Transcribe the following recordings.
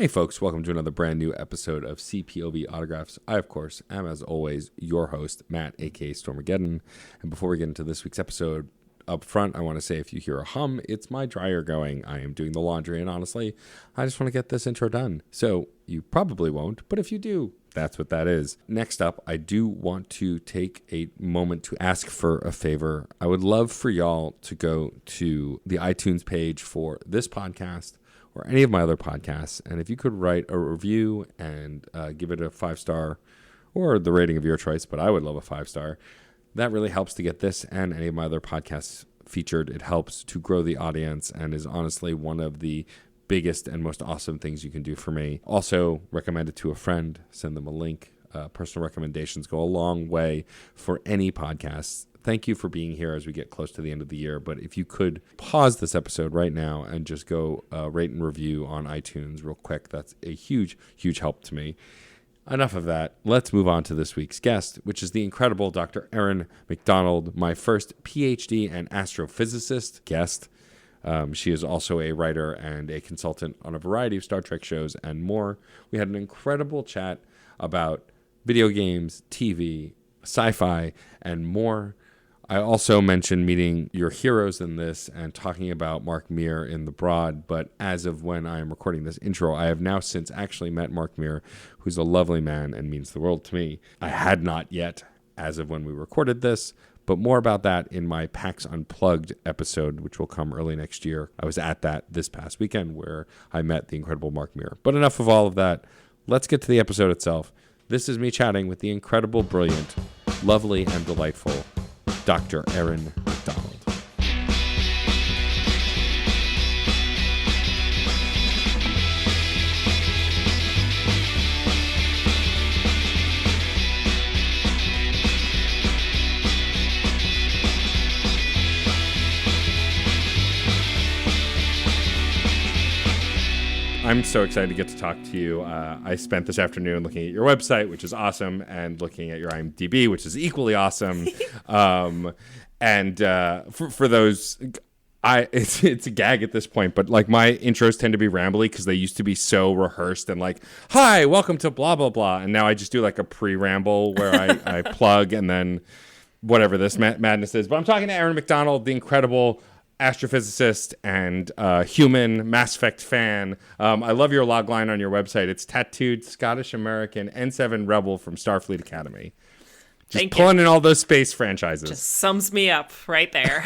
Hey folks, welcome to another brand new episode of CPOV Autographs. I, of course, am as always your host, Matt, aka Stormageddon. And before we get into this week's episode, up front, I want to say if you hear a hum, it's my dryer going. I am doing the laundry, and honestly, I just want to get this intro done. So you probably won't, but if you do, that's what that is. Next up, I do want to take a moment to ask for a favor. I would love for y'all to go to the iTunes page for this podcast or any of my other podcasts. And if you could write a review and give it a 5-star or the rating of your choice, but I would love a 5-star. That really helps to get this and any of my other podcasts featured. It helps to grow the audience and is honestly one of the biggest and most awesome things you can do for me. Also, recommend it to a friend. Send them a link. Personal recommendations go a long way for any podcasts. Thank you for being here as we get close to the end of the year. But if you could pause this episode right now and just go rate and review on iTunes real quick, that's a huge, huge help to me. Enough of that. Let's move on to this week's guest, which is the incredible Dr. Erin Macdonald, my first PhD and astrophysicist guest. She is also a writer and a consultant on a variety of Star Trek shows and more. We had an incredible chat about video games, TV, sci-fi, and more. I also mentioned meeting your heroes in this and talking about Mark Meer in The Broad, but as of when I am recording this intro, I have now since actually met Mark Meer, who's a lovely man and means the world to me. I had not yet as of when we recorded this, but more about that in my PAX Unplugged episode, which will come early next year. I was at that this past weekend where I met the incredible Mark Meer. But enough of all of that. Let's get to the episode itself. This is me chatting with the incredible, brilliant, lovely, and delightful Dr. Erin Macdonald. I'm so excited to get to talk to you. I spent this afternoon looking at your website, which is awesome, and looking at your IMDb, which is equally awesome. For those, it's a gag at this point, but like my intros tend to be rambly because they used to be so rehearsed and like, hi, welcome to blah, blah, blah. And now I just do like a pre-ramble where I plug and then whatever this madness is. But I'm talking to Erin Macdonald, the incredible astrophysicist and human Mass Effect fan. I love your logline on your website. It's tattooed Scottish American N7 Rebel from Starfleet Academy. Just pulling in all those space franchises. Just sums me up right there.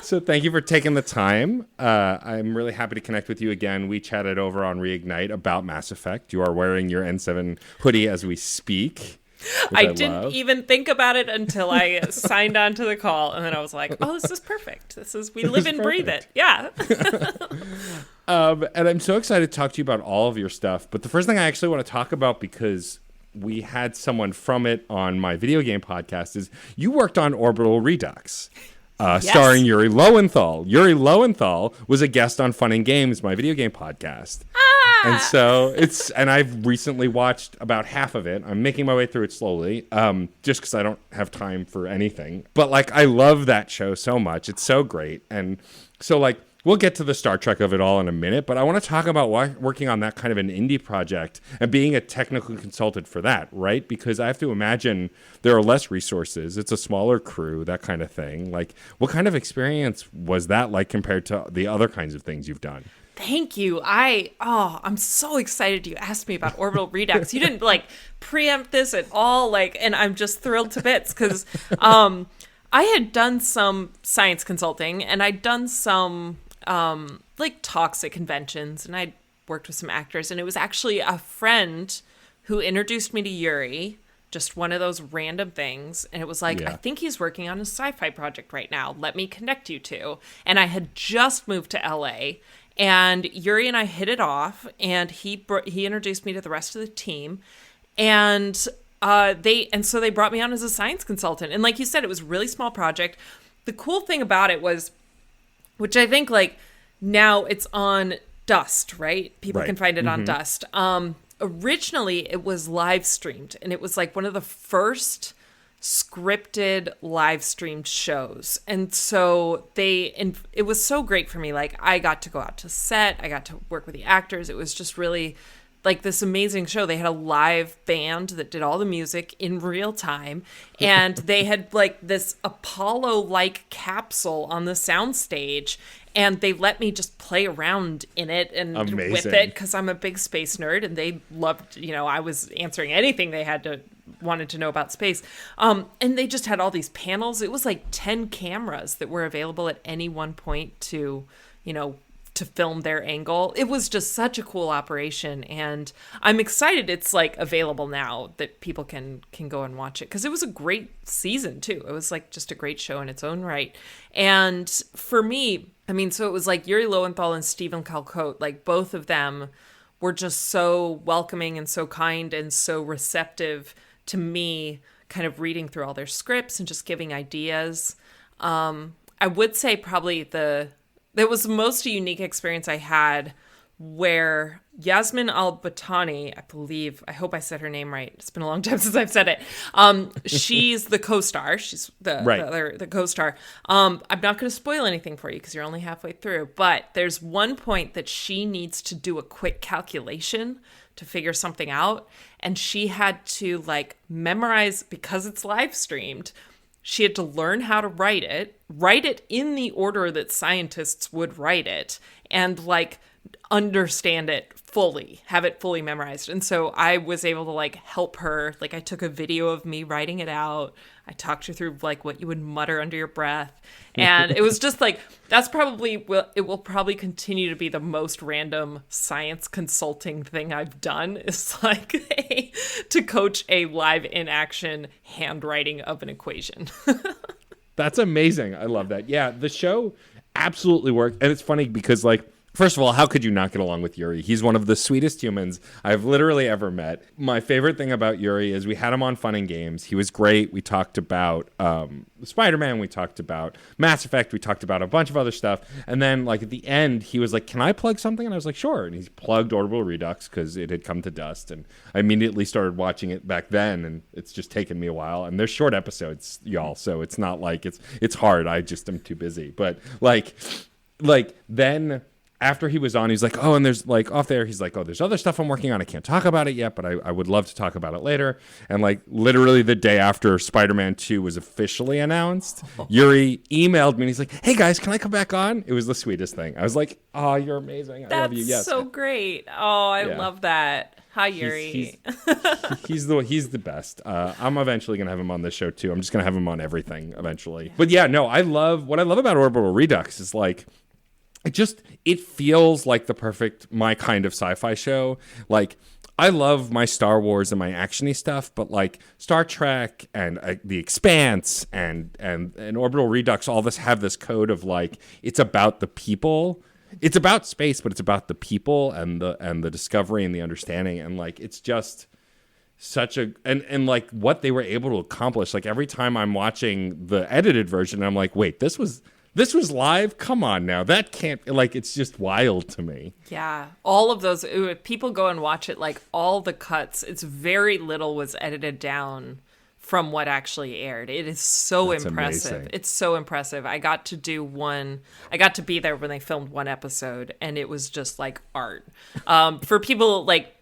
So thank you for taking the time. I'm really happy to connect with you again. We chatted over on Reignite about Mass Effect. You are wearing your N7 hoodie as we speak. I didn't even think about it until I signed on to the call, and then I was like, oh, this is perfect. We live and breathe it. Yeah. And I'm so excited to talk to you about all of your stuff. But the first thing I actually want to talk about, because we had someone from it on my video game podcast, is you worked on Orbital Redux. Yes. Starring Yuri Lowenthal. Yuri Lowenthal was a guest on Fun and Games, my video game podcast. And so and I've recently watched about half of it. I'm making my way through it slowly, just because I don't have time for anything. But like, I love that show so much. It's so great. And so like, we'll get to the Star Trek of it all in a minute, but I want to talk about working on that kind of an indie project and being a technical consultant for that, right? Because I have to imagine there are less resources. It's a smaller crew, that kind of thing. Like, what kind of experience was that like compared to the other kinds of things you've done? Thank you. I'm so excited you asked me about Orbital Redux. You didn't like preempt this at all, and I'm just thrilled to bits because I had done some science consulting and I'd done some talks at conventions, and I'd worked with some actors, and it was actually a friend who introduced me to Yuri, just one of those random things, and it was like, I think he's working on a sci-fi project right now. Let me connect you two. And I had just moved to LA, and Yuri and I hit it off, and he introduced me to the rest of the team, and so they brought me on as a science consultant. And like you said, it was a really small project. The cool thing about it was, which I think like now it's on Dust, right? People can find it on Dust. Originally, it was live streamed, and it was like one of the first scripted live streamed shows. And so it was so great for me. Like, I got to go out to set, I got to work with the actors. It was just really like this amazing show. They had a live band that did all the music in real time, and they had like this Apollo-like capsule on the soundstage, and they let me just play around in it and with it because I'm a big space nerd, and they loved, I was answering anything they wanted to know about space. And they just had all these panels. It was like 10 cameras that were available at any one point to film their angle. It was just such a cool operation, and I'm excited it's like available now that people can go and watch it, because it was a great season too. It was like just a great show in its own right. And for me, so it was like Yuri Lowenthal and Stephen Calcote, like both of them were just so welcoming and so kind and so receptive to me kind of reading through all their scripts and just giving ideas. I would say probably that was the most unique experience I had, where Yasmin Al-Batani, I hope I said her name right. It's been a long time since I've said it. She's the co-star. She's the co-star. I'm not going to spoil anything for you because you're only halfway through, but there's one point that she needs to do a quick calculation to figure something out. And she had to like memorize, because it's live streamed, she had to learn how to write it in the order that scientists would write it, and like understand it fully, have it fully memorized. And so I was able to like help her. Like, I took a video of me writing it out. I talked her through like what you would mutter under your breath. And it was just like, it will probably continue to be the most random science consulting thing I've done, is like to coach a live in action handwriting of an equation. That's amazing. I love that. Yeah, the show absolutely worked. And it's funny because, like, first of all, how could you not get along with Yuri? He's one of the sweetest humans I've literally ever met. My favorite thing about Yuri is we had him on Fun and Games. He was great. We talked about Spider-Man. We talked about Mass Effect. We talked about a bunch of other stuff. And then, like, at the end, he was like, can I plug something? And I was like, sure. And he plugged Orbital Redux because it had come to dust. And I immediately started watching it back then. And it's just taken me a while. And they're short episodes, y'all. So it's not like it's hard. I just am too busy. But, like then... after he was on, he's like, oh, and there's like off there, he's like, oh, there's other stuff I'm working on. I can't talk about it yet, but I would love to talk about it later. And like literally the day after Spider-Man 2 was officially announced, Yuri emailed me and he's like, hey guys, can I come back on? It was the sweetest thing. I was like, oh, you're amazing. I love you. Yes. That's so great. Oh, I love that. Hi, Yuri. He's the best. I'm eventually going to have him on this show too. I'm just going to have him on everything eventually. But yeah, no, what I love about Orbital Redux is like, it feels like the perfect, my kind of sci-fi show. Like, I love my Star Wars and my actiony stuff, but like Star Trek and The Expanse and Orbital Redux, all this have this code of like, it's about the people. It's about space, but it's about the people and the discovery and the understanding. And like, it's just such a, and like what they were able to accomplish. Like every time I'm watching the edited version, I'm like, wait, this was live? Come on now. That can't, like, it's just wild to me. Yeah. All of those, if people go and watch it, like, all the cuts, it's very little was edited down from what actually aired. It is so impressive. Amazing. It's so impressive. I got to be there when they filmed one episode, and it was just like art. For people, like,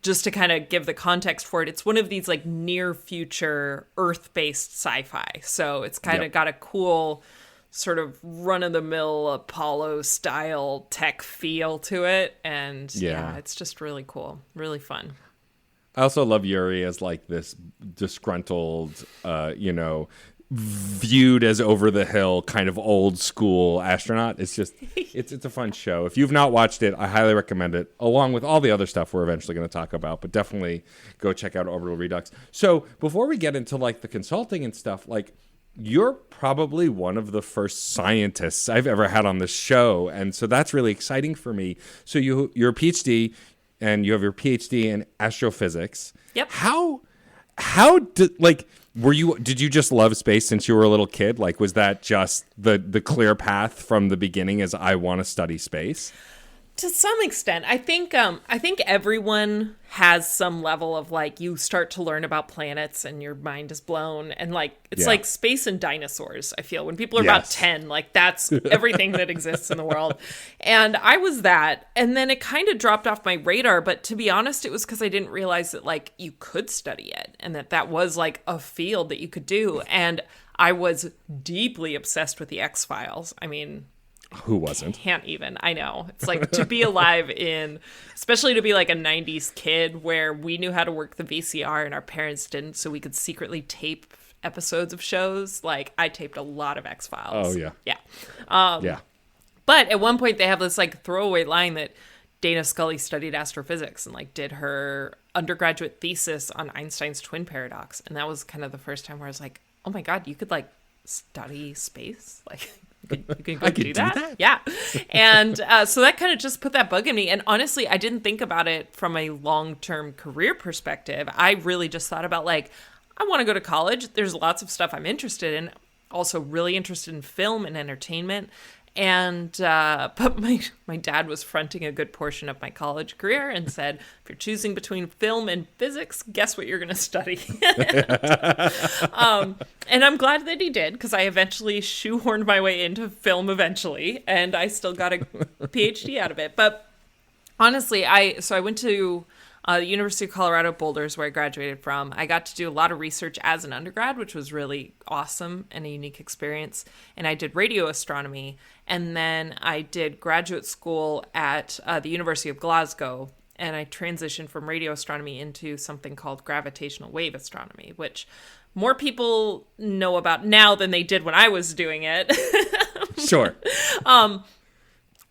just to kind of give the context for it, it's one of these, like, near future Earth-based sci-fi. So it's kind of got a cool sort of run-of-the-mill Apollo-style tech feel to it. And yeah, it's just really cool. Really fun. I also love Yuri as like this disgruntled, viewed as over the hill kind of old school astronaut. It's just, it's a fun show. If you've not watched it, I highly recommend it, along with all the other stuff we're eventually going to talk about. But definitely go check out Orbital Redux. So before we get into like the consulting and stuff, like, you're probably one of the first scientists I've ever had on this show. And so that's really exciting for me. So you're a PhD and you have your PhD in astrophysics. Yep. How did you just love space since you were a little kid? Like, was that just the clear path from the beginning as I want to study space? To some extent, I think everyone has some level of like you start to learn about planets and your mind is blown, and like it's like space and dinosaurs. I feel when people are about 10, like that's everything that exists in the world. And I was that, and then it kind of dropped off my radar. But to be honest, it was because I didn't realize that like you could study it and that was like a field that you could do. And I was deeply obsessed with the X-Files. I mean, who wasn't? Can't even. I know. It's like to be alive especially to be like a 90s kid where we knew how to work the VCR and our parents didn't, so we could secretly tape episodes of shows. Like I taped a lot of X-Files. Oh, yeah. Yeah. Yeah. But at one point they have this like throwaway line that Dana Scully studied astrophysics and like did her undergraduate thesis on Einstein's twin paradox. And that was kind of the first time where I was like, oh my God, you could like study space? Like... You can go do that? Yeah. And so that kind of just put that bug in me. And honestly, I didn't think about it from a long-term career perspective. I really just thought about like, I want to go to college. There's lots of stuff I'm interested in. Also really interested in film and entertainment. And but my dad was fronting a good portion of my college career and said, if you're choosing between film and physics, guess what you're going to study. And I'm glad that he did, because I eventually shoehorned my way into film eventually, and I still got a PhD out of it. But honestly, I went to the University of Colorado Boulder, where I graduated from. I got to do a lot of research as an undergrad, which was really awesome and a unique experience. And I did radio astronomy. And then I did graduate school at the University of Glasgow. And I transitioned from radio astronomy into something called gravitational wave astronomy, which more people know about now than they did when I was doing it. Sure.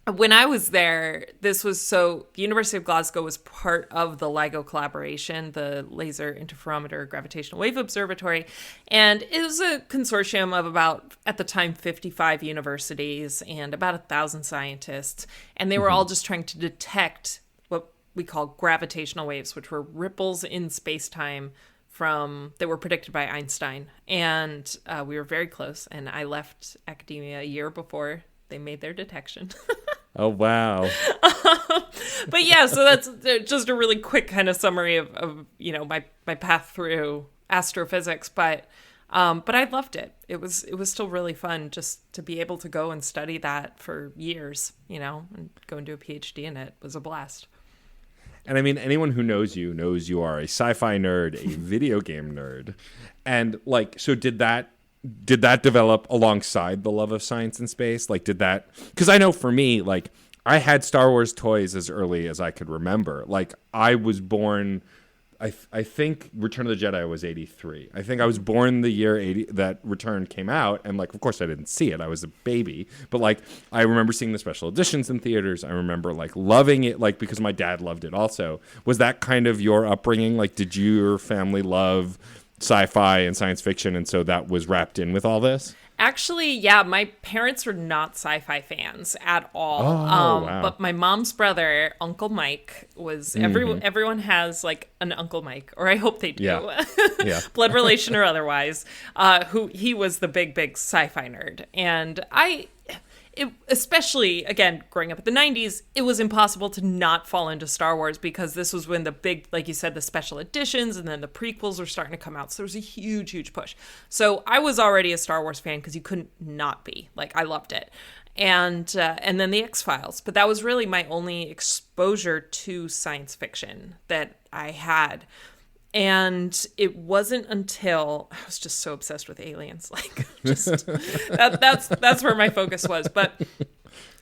When I was there, the University of Glasgow was part of the LIGO collaboration, the Laser Interferometer Gravitational Wave Observatory. And it was a consortium of about, at the time, 55 universities and about 1,000 scientists. And they were all just trying to detect what we call gravitational waves, which were ripples in space-time that were predicted by Einstein. And we were very close. And I left academia a year before they made their detection. Oh, wow. But yeah, so that's just a really quick kind of summary of my path through astrophysics. But I loved it. It was still really fun just to be able to go and study that for years, and go and do a PhD in it was a blast. And I mean, anyone who knows you are a sci-fi nerd, a video game nerd. And like, so did that develop alongside the love of science and space? Like, because I know for me, like, I had Star Wars toys as early as I could remember. Like, I was born, I think Return of the Jedi was 83. I think I was born the year 80 that Return came out. And like, of course I didn't see it. I was a baby, but like, I remember seeing the special editions in theaters. I remember like loving it, like, because my dad loved it also. Was that kind of your upbringing? Like, did your family love sci-fi and science fiction, and so that was wrapped in with all this? Actually, yeah, my parents were not sci-fi fans at all. Wow. But my mom's brother, Uncle Mike, was everyone has like an Uncle Mike, or I hope they do. Yeah. Blood relation or otherwise, who he was the big sci-fi nerd. And especially, again, growing up in the 90s, it was impossible to not fall into Star Wars, because this was when the big, like you said, the special editions and then the prequels were starting to come out. So there was a huge push. So I was already a Star Wars fan because you couldn't not be. Like, I loved it. And then the X-Files. But that was really my only exposure to science fiction that I had. And it wasn't until I was just so obsessed with aliens, like just that's where my focus was. But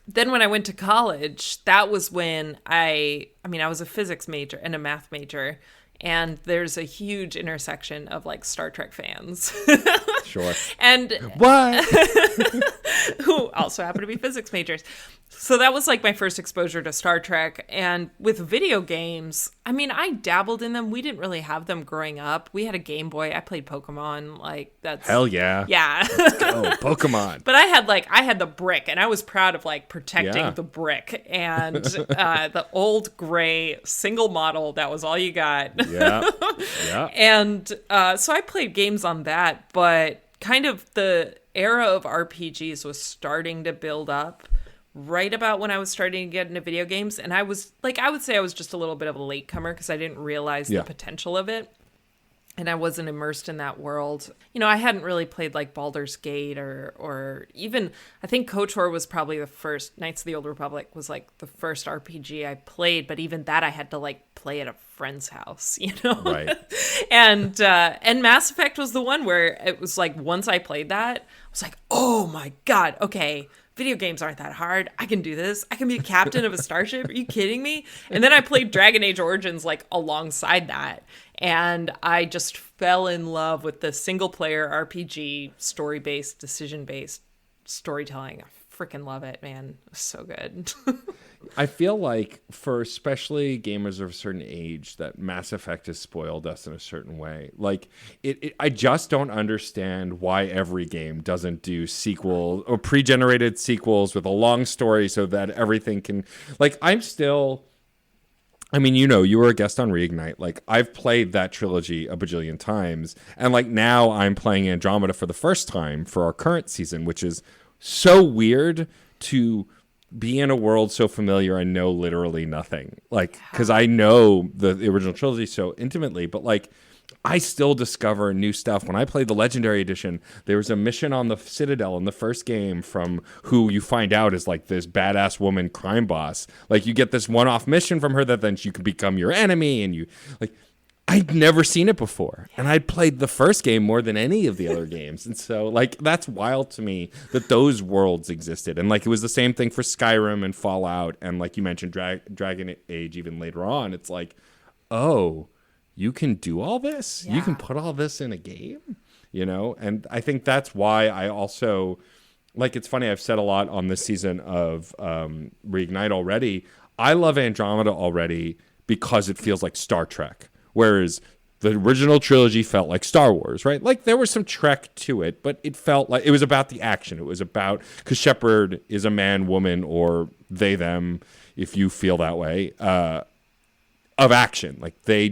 then when I went to college, that was when I was a physics major and a math major, and there's a huge intersection of like Star Trek fans. Sure. And what? Who also happen to be physics majors. So that was like my first exposure to Star Trek. And with video games, I mean, I dabbled in them. We didn't really have them growing up. We had a Game Boy. I played Pokemon. Like, that's... Hell yeah. Yeah. Let's go, Pokemon. But I had the brick, and I was proud of like protecting the brick. And the old gray single model, that was all you got. Yeah. And so I played games on that, but kind of the era of RPGs was starting to build up right about when I was starting to get into video games. And I was like, I would say I was just a little bit of a latecomer because I didn't realize the potential of it. And I wasn't immersed in that world. You know, I hadn't really played like Baldur's Gate or even, I think KOTOR was probably the first, Knights of the Old Republic was like the first RPG I played. But even that I had to like play at a friend's house, you know? Right. And Mass Effect was the one where it was like, once I played that, I was like, oh my God, okay. Video games aren't that hard. I can do this. I can be a captain of a starship. Are you kidding me? And then I played Dragon Age Origins like alongside that. And I just fell in love with the single player RPG, story-based, decision-based storytelling. I freaking love it, man. It's so good. I feel like for especially gamers of a certain age that Mass Effect has spoiled us in a certain way. Like I just don't understand why every game doesn't do sequels or pre-generated sequels with a long story so that everything can, like, I mean, you know, you were a guest on Reignite. Like, I've played that trilogy a bajillion times. And like now I'm playing Andromeda for the first time for our current season, which is so weird to be in a world so familiar and know literally nothing. Like, because I know the original trilogy so intimately, but like, I still discover new stuff. When I played the Legendary Edition, there was a mission on the Citadel in the first game from who you find out is like this badass woman crime boss. Like, you get this one-off mission from her that then you can become your enemy, and you like. I'd never seen it before, and I'd played the first game more than any of the other games. And so, like, that's wild to me that those worlds existed. And, like, it was the same thing for Skyrim and Fallout, and, like you mentioned, Dragon Age even later on. It's like, oh, you can do all this? Yeah. You can put all this in a game? You know? And I think that's why I also, like, it's funny, I've said a lot on this season of Reignite already. I love Andromeda already because it feels like Star Trek. Whereas the original trilogy felt like Star Wars, right? Like, there was some Trek to it, but it felt like it was about the action. It was about, because Shepard is a man, woman, or they, them, if you feel that way, of action. Like, they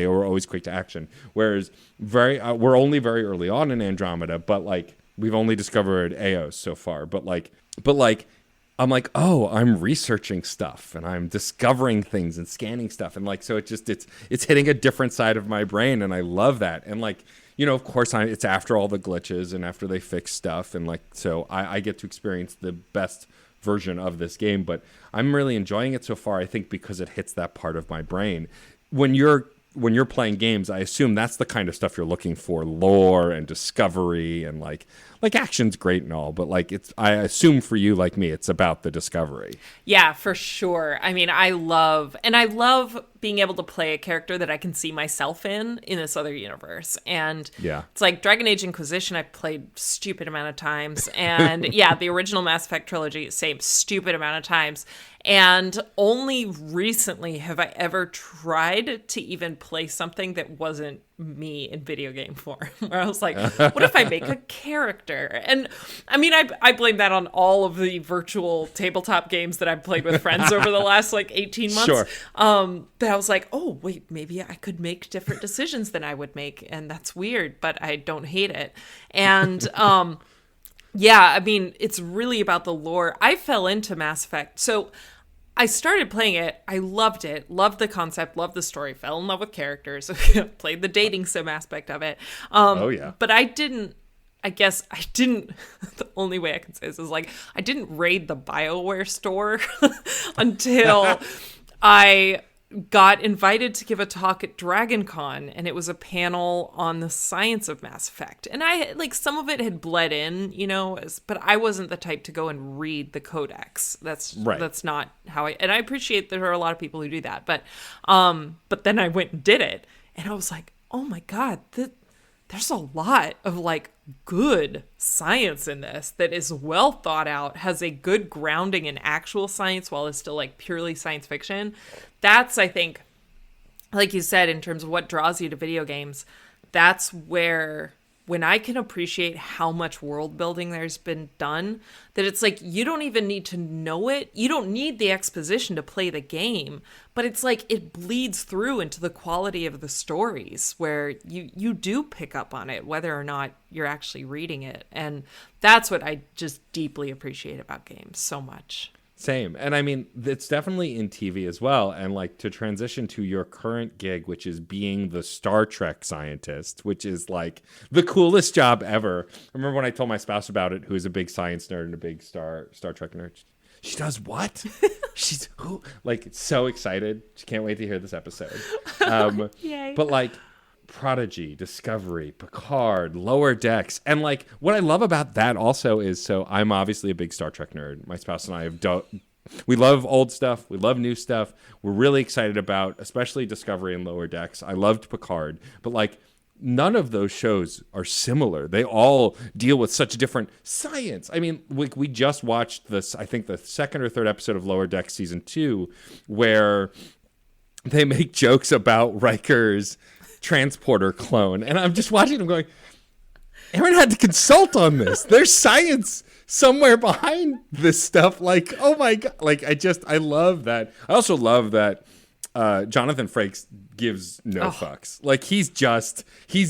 were always quick to action. Whereas we're only very early on in Andromeda, but like, we've only discovered Eos so far. But I'm like, oh, I'm researching stuff and I'm discovering things and scanning stuff. And like, so it's hitting a different side of my brain. And I love that. And like, you know, of course it's after all the glitches and after they fix stuff. And like, so I get to experience the best version of this game, but I'm really enjoying it so far. I think because it hits that part of my brain. When you're playing games, I assume that's the kind of stuff you're looking for, lore and discovery, and like action's great and all, but like, I assume for you, like me, it's about the discovery. Yeah, for sure. I mean, I love being able to play a character that I can see myself in this other universe. And yeah, it's like Dragon Age Inquisition, I played stupid amount of times. And yeah, the original Mass Effect trilogy, same stupid amount of times. And only recently have I ever tried to even play something that wasn't me in video game form, where I was like, what if I make a character? And I mean, I blame that on all of the virtual tabletop games that I've played with friends over the last like 18 months. Sure. That I was like, oh, wait, maybe I could make different decisions than I would make. And that's weird, but I don't hate it. And yeah, I mean, it's really about the lore. I fell into Mass Effect. So I started playing it. I loved it. Loved the concept. Loved the story. Fell in love with characters. Played the dating sim aspect of it. Oh, yeah. But I didn't, the only way I can say this is like, I didn't raid the BioWare store until I got invited to give a talk at DragonCon, and it was a panel on the science of Mass Effect. And I, like, some of it had bled in, you know, but I wasn't the type to go and read the codex. That's not how and I appreciate there are a lot of people who do that, but then I went and did it, and I was like, oh my God, there's a lot of like good science in this that is well thought out, has a good grounding in actual science while it's still like purely science fiction. That's, I think, like you said, in terms of what draws you to video games, that's where, when I can appreciate how much world building there's been done, that it's like, you don't even need to know it. You don't need the exposition to play the game, but it's like, it bleeds through into the quality of the stories where you do pick up on it, whether or not you're actually reading it. And that's what I just deeply appreciate about games so much. Same. And I mean, it's definitely in TV as well. And like to transition to your current gig, which is being the Star Trek scientist, which is like the coolest job ever. I remember when I told my spouse about it, who is a big science nerd and a big Star Trek nerd. She does what? She's who? Like, so excited. She can't wait to hear this episode. Yay. But like Prodigy, Discovery, Picard, Lower Decks. And like what I love about that also is, so I'm obviously a big Star Trek nerd. My spouse and I we love old stuff. We love new stuff. We're really excited about, especially Discovery and Lower Decks. I loved Picard, but like none of those shows are similar. They all deal with such different science. I mean, we just watched this, I think the second or third episode of Lower Decks season 2, where they make jokes about Riker's transporter clone. And I'm just watching them going, Erin had to consult on this. There's science somewhere behind this stuff. Like, oh my God. Like, I love that. I also love that Jonathan Frakes gives no fucks. Like he's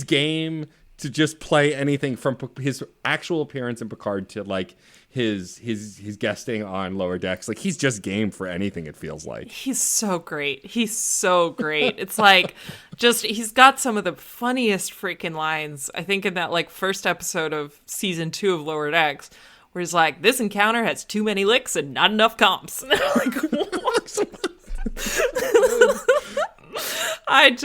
game to just play anything from his actual appearance in Picard to like his guesting on Lower Decks. Like he's just game for anything, it feels like. He's so great. It's like he's got some of the funniest freaking lines, I think, in that like first episode of season 2 of Lower Decks, where he's like, this encounter has too many licks and not enough comps. Like, what? I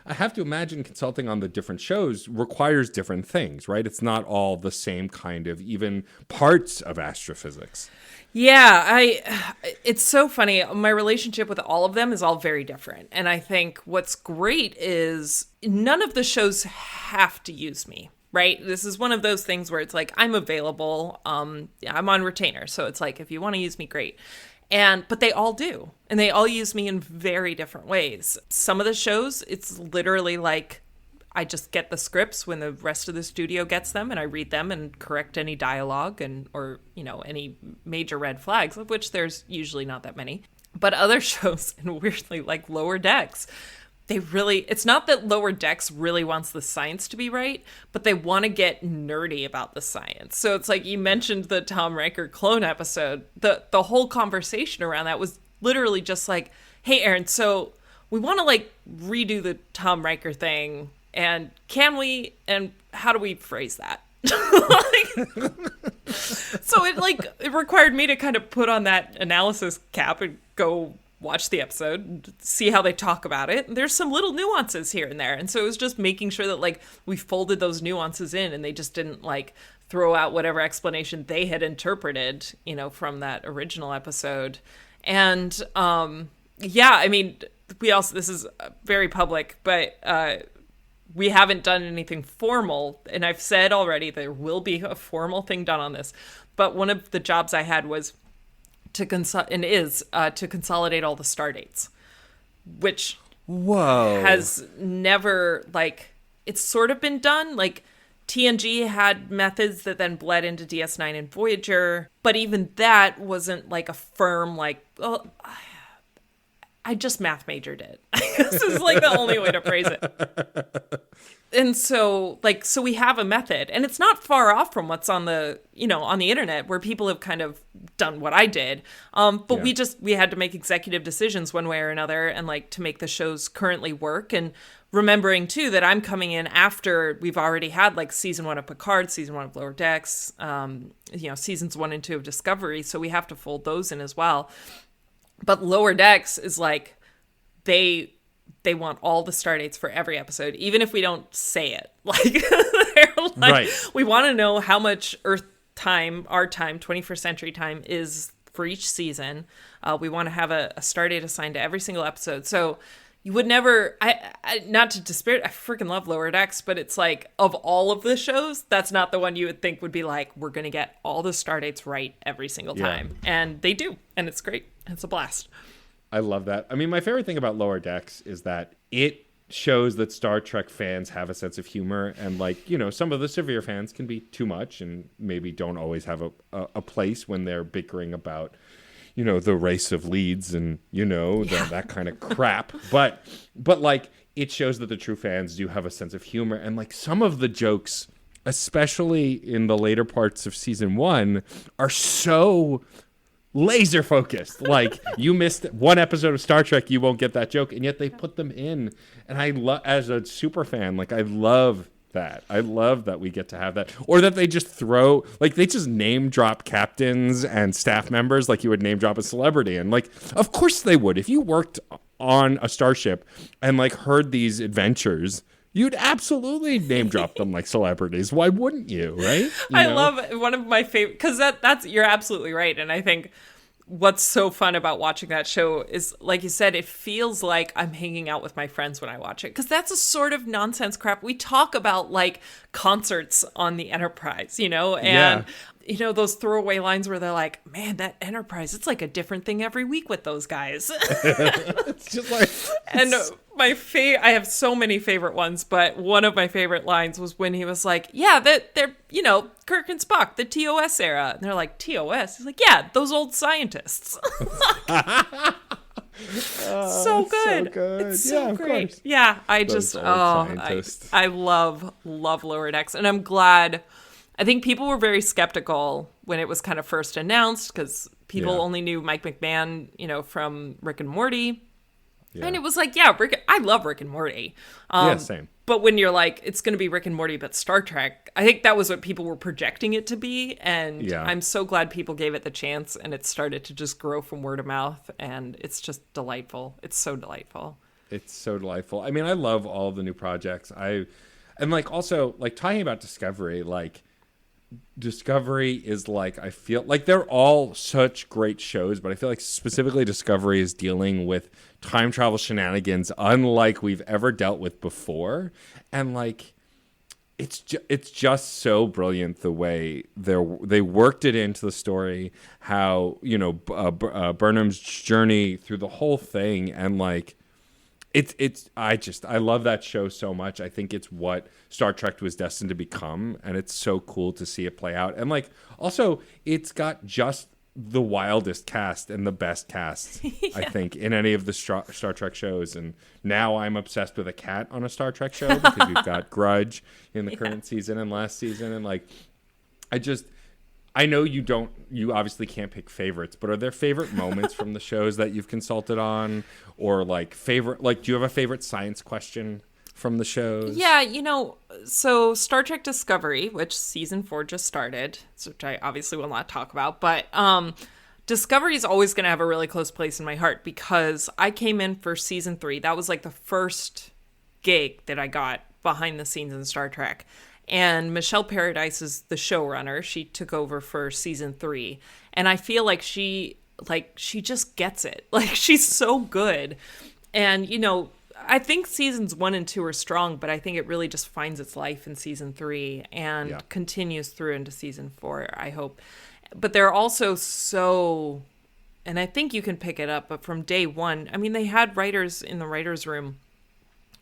have to imagine consulting on the different shows requires different things, right? It's not all the same kind of even parts of astrophysics. Yeah, it's so funny. My relationship with all of them is all very different. And I think what's great is none of the shows have to use me, right? This is one of those things where it's like, I'm available. I'm on retainer. So it's like, if you want to use me, great. But they all do. And they all use me in very different ways. Some of the shows, it's literally like I just get the scripts when the rest of the studio gets them, and I read them and correct any dialogue or any major red flags, of which there's usually not that many. But other shows, and weirdly like Lower Decks, it's not that Lower Decks really wants the science to be right, but they want to get nerdy about the science. So it's like you mentioned the Tom Riker clone episode. The whole conversation around that was literally just like, hey, Erin, so we want to like redo the Tom Riker thing. And can we, and how do we phrase that? So it required me to kind of put on that analysis cap and go watch the episode and see how they talk about it. There's some little nuances here and there. And so it was just making sure that like we folded those nuances in and they just didn't like throw out whatever explanation they had interpreted, from that original episode. And I mean, this is very public, but we haven't done anything formal, and I've said already there will be a formal thing done on this. But one of the jobs I had was to consolidate all the star dates, which has never it's sort of been done. Like TNG had methods that then bled into DS9 and Voyager, but even that wasn't like a firm I just math majored it. This is like the only way to phrase it. And so we have a method, and it's not far off from what's on the, on the internet where people have kind of done what I did. But we had to make executive decisions one way or another and to make the shows currently work. And remembering too, that I'm coming in after we've already had season 1 of Picard, season 1 of Lower Decks, seasons 1 and 2 of Discovery. So we have to fold those in as well. But Lower Decks is they want all the star dates for every episode, even if we don't say it. Right. We want to know how much Earth time, our time, 21st century time is for each season. We want to have a star date assigned to every single episode. So you would never, I not to dispirit, I freaking love Lower Decks, but it's of all of the shows, that's not the one you would think would be we're going to get all the star dates right every single time. And they do. And it's great. It's a blast. I love that. I mean, my favorite thing about Lower Decks is that it shows that Star Trek fans have a sense of humor, and some of the severe fans can be too much and maybe don't always have a place when they're bickering about the race of leads and that kind of crap. But it shows that the true fans do have a sense of humor, and some of the jokes, especially in the later parts of season 1, are so laser focused. Like, you missed one episode of Star Trek, you won't get that joke, and yet they put them in. And I love, as a super fan, like, I love that. I love that we get to have that. Or that they just throw, like, they just name drop captains and staff members like you would name drop a celebrity. And, like, of course they would. If you worked on a starship and, like, heard these adventures, you'd absolutely name drop them like celebrities. Why wouldn't you, right? I love one of my favorite, because that's, you're absolutely right. And I think what's so fun about watching that show is, like you said, it feels like I'm hanging out with my friends when I watch it, because that's a sort of nonsense crap. We talk about like concerts on the Enterprise, and those throwaway lines where they're like, man, that Enterprise, it's like a different thing every week with those guys. It's just like, and I have so many favorite ones, but one of my favorite lines was when he was like, yeah, they're Kirk and Spock, the TOS era. And they're like, TOS? He's like, yeah, those old scientists. So good. It's so great. Course. Yeah, I love Lower Decks. And I'm glad. I think people were very skeptical when it was kind of first announced, because people only knew Mike McMahon, from Rick and Morty. Yeah. And it was like, I love Rick and Morty. Same. But when you're like, it's going to be Rick and Morty, but Star Trek, I think that was what people were projecting it to be. And I'm so glad people gave it the chance, and it started to just grow from word of mouth. And it's just delightful. It's so delightful. It's so delightful. I mean, I love all the new projects. Also, talking about Discovery, Discovery is I feel like they're all such great shows, but I feel like specifically Discovery is dealing with time travel shenanigans unlike we've ever dealt with before. And it's just so brilliant the way they worked it into the story, how, Burnham's journey through the whole thing. And I love that show so much. I think it's what Star Trek was destined to become, and it's so cool to see it play out. And also, it's got just the wildest cast and the best cast, I think, in any of the Star Trek shows. And now I'm obsessed with a cat on a Star Trek show, because we've got Grudge in the current season and last season. And I know you obviously can't pick favorites, but are there favorite moments from the shows that you've consulted on, or do you have a favorite science question from the shows? Yeah, so Star Trek Discovery, which season 4 just started, which I obviously will not talk about, but Discovery is always going to have a really close place in my heart, because I came in for season 3. That was the first gig that I got behind the scenes in Star Trek. And Michelle Paradise is the showrunner. She took over for season 3. And I feel like she just gets it. She's so good. And, I think seasons 1 and 2 are strong, but I think it really just finds its life in season 3 and continues through into season 4, I hope. But they're also so, and I think you can pick it up, but from day one, I mean, they had writers in the writer's room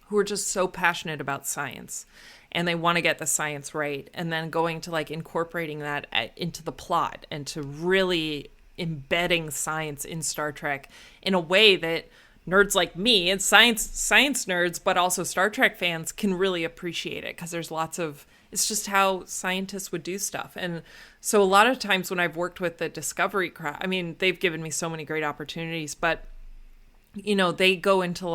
who are just so passionate about science, and they want to get the science right, and then going to incorporating that into the plot and to really embedding science in Star Trek in a way that nerds like me and science nerds, but also Star Trek fans, can really appreciate it, because there's it's just how scientists would do stuff. And so a lot of times when I've worked with the Discovery crowd, I mean, they've given me so many great opportunities, but they go into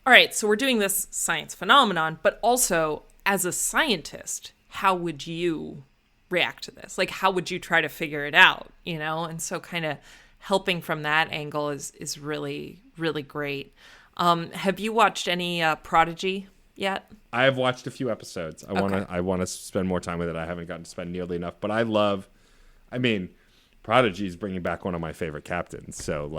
all right, so we're doing this science phenomenon, but also as a scientist, how would you react to this? How would you try to figure it out? And so kind of helping from that angle is really, really great. Have you watched any Prodigy yet? I have watched a few episodes. I want to spend more time with it. I haven't gotten to spend nearly enough, but Prodigy is bringing back one of my favorite captains. So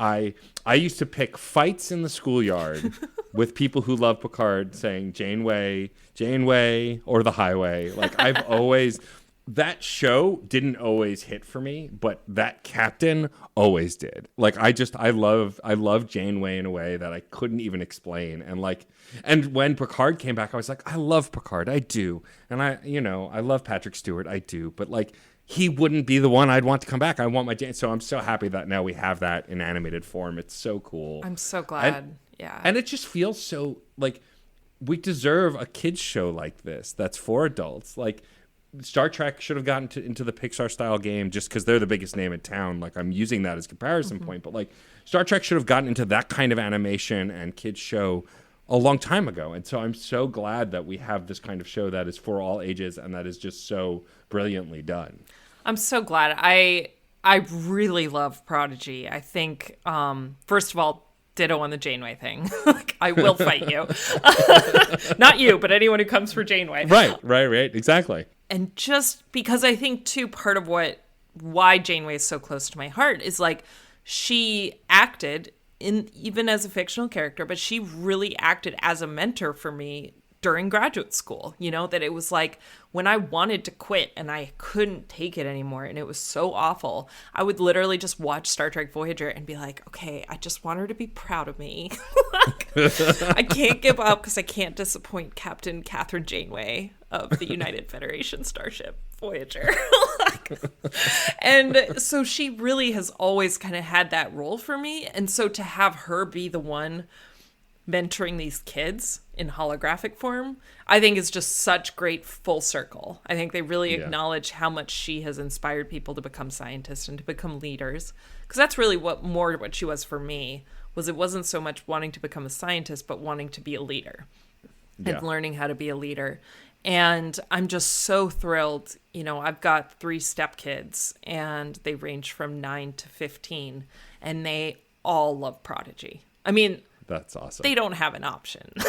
I used to pick fights in the schoolyard with people who love Picard saying Janeway, or the highway. I've always, that show didn't always hit for me, but that captain always did. I love Janeway in a way that I couldn't even explain. And when Picard came back, I was like, I love Picard, I do. And I love Patrick Stewart, I do. But he wouldn't be the one I'd want to come back. I want my Jane. So I'm so happy that now we have that in animated form. It's so cool. I'm so glad. Yeah. And it just feels so we deserve a kids show like this that's for adults. Star Trek should have gotten into the Pixar style game just because they're the biggest name in town. Like, I'm using that as a comparison point, but like Star Trek should have gotten into that kind of animation and kids show a long time ago. And so I'm so glad that we have this kind of show that is for all ages and that is just so brilliantly done. I'm so glad. I really love Prodigy. I think, first of all, ditto on the Janeway thing. Like, I will fight you. Not you, but anyone who comes for Janeway. Right. Exactly. And just because I think, too, part of why Janeway is so close to my heart is, like, she acted, even as a fictional character, but she really acted as a mentor for me during graduate school. You know, that it was like when I wanted to quit and I couldn't take it anymore and it was so awful, I would literally just watch Star Trek Voyager and be like, okay, I just want her to be proud of me. Like, I can't give up because I can't disappoint Captain Catherine Janeway of the United Federation Starship Voyager. And so she really has always kind of had that role for me. And so to have her be the one mentoring these kids in holographic form, I think is just such great full circle. I think they really acknowledge how much she has inspired people to become scientists and to become leaders. Because that's really what she was for me, was it wasn't so much wanting to become a scientist, but wanting to be a leader and learning how to be a leader. And I'm just so thrilled. You know, I've got 3 stepkids and they range from 9 to 15 and they all love Prodigy. I mean, that's awesome. They don't have an option. They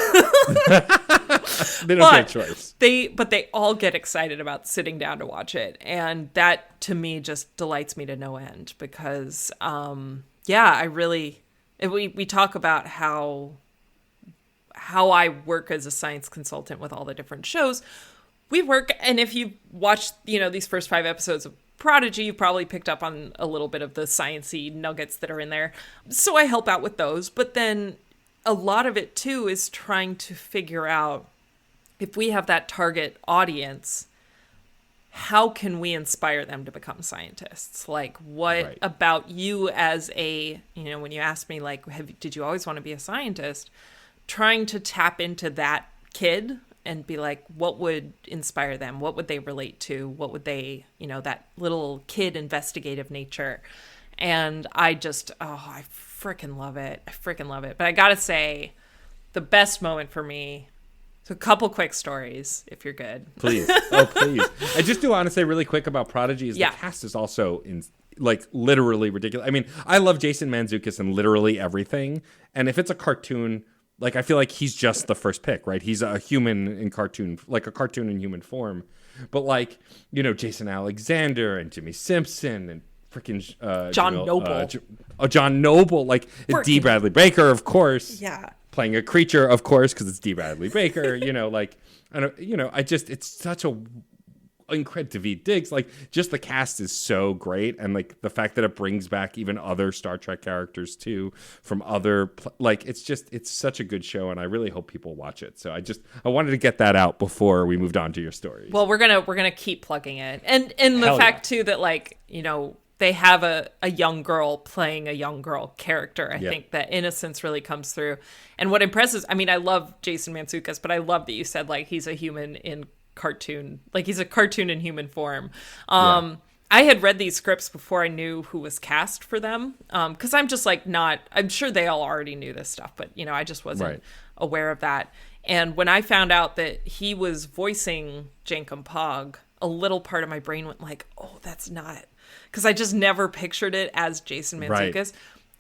don't get a choice. But they all get excited about sitting down to watch it. And that, to me, just delights me to no end. Because, we talk about how I work as a science consultant with all the different shows. We work, and if you watch, these first 5 episodes of Prodigy, you probably picked up on a little bit of the science-y nuggets that are in there. So I help out with those. But then a lot of it, too, is trying to figure out, if we have that target audience, how can we inspire them to become scientists? Like, what about you as when you asked me, like, did you always want to be a scientist? Trying to tap into that kid and be like, what would inspire them? What would they relate to? What would they, that little kid investigative nature. And I freaking love it. But I gotta say, the best moment for me, so a couple quick stories, if you're good. Please. Oh, please. I just do want to say really quick about Prodigy is the cast is also literally ridiculous. I mean, I love Jason Mantzoukas in literally everything. And if it's a cartoon, like, I feel like he's just the first pick, right? He's a human in cartoon, like a cartoon in human form. But like, Jason Alexander and Jimmy Simpson and freaking John Noble. John Noble, like D. Bradley Baker, of course. Yeah. Playing a creature, of course, because it's D. Bradley Baker. It's such a incredible. Daveed Diggs, like, just the cast is so great, and like the fact that it brings back even other Star Trek characters too from other it's such a good show, and I really hope people watch it. So I wanted to get that out before we moved on to your stories. Well, we're gonna keep plugging it, and the fact too that, like, they have a young girl playing a young girl character. I think that innocence really comes through. And what impresses, I mean, I love Jason Mantzoukas, but I love that you said, like, he's a human in cartoon, like he's a cartoon in human form. I had read these scripts before I knew who was cast for them. Cause I'm just like, I'm sure they all already knew this stuff, but I just wasn't aware of that. And when I found out that he was voicing Jankum Pog, a little part of my brain went like, oh, that's not, because I just never pictured it as Jason Mantzoukas. Right.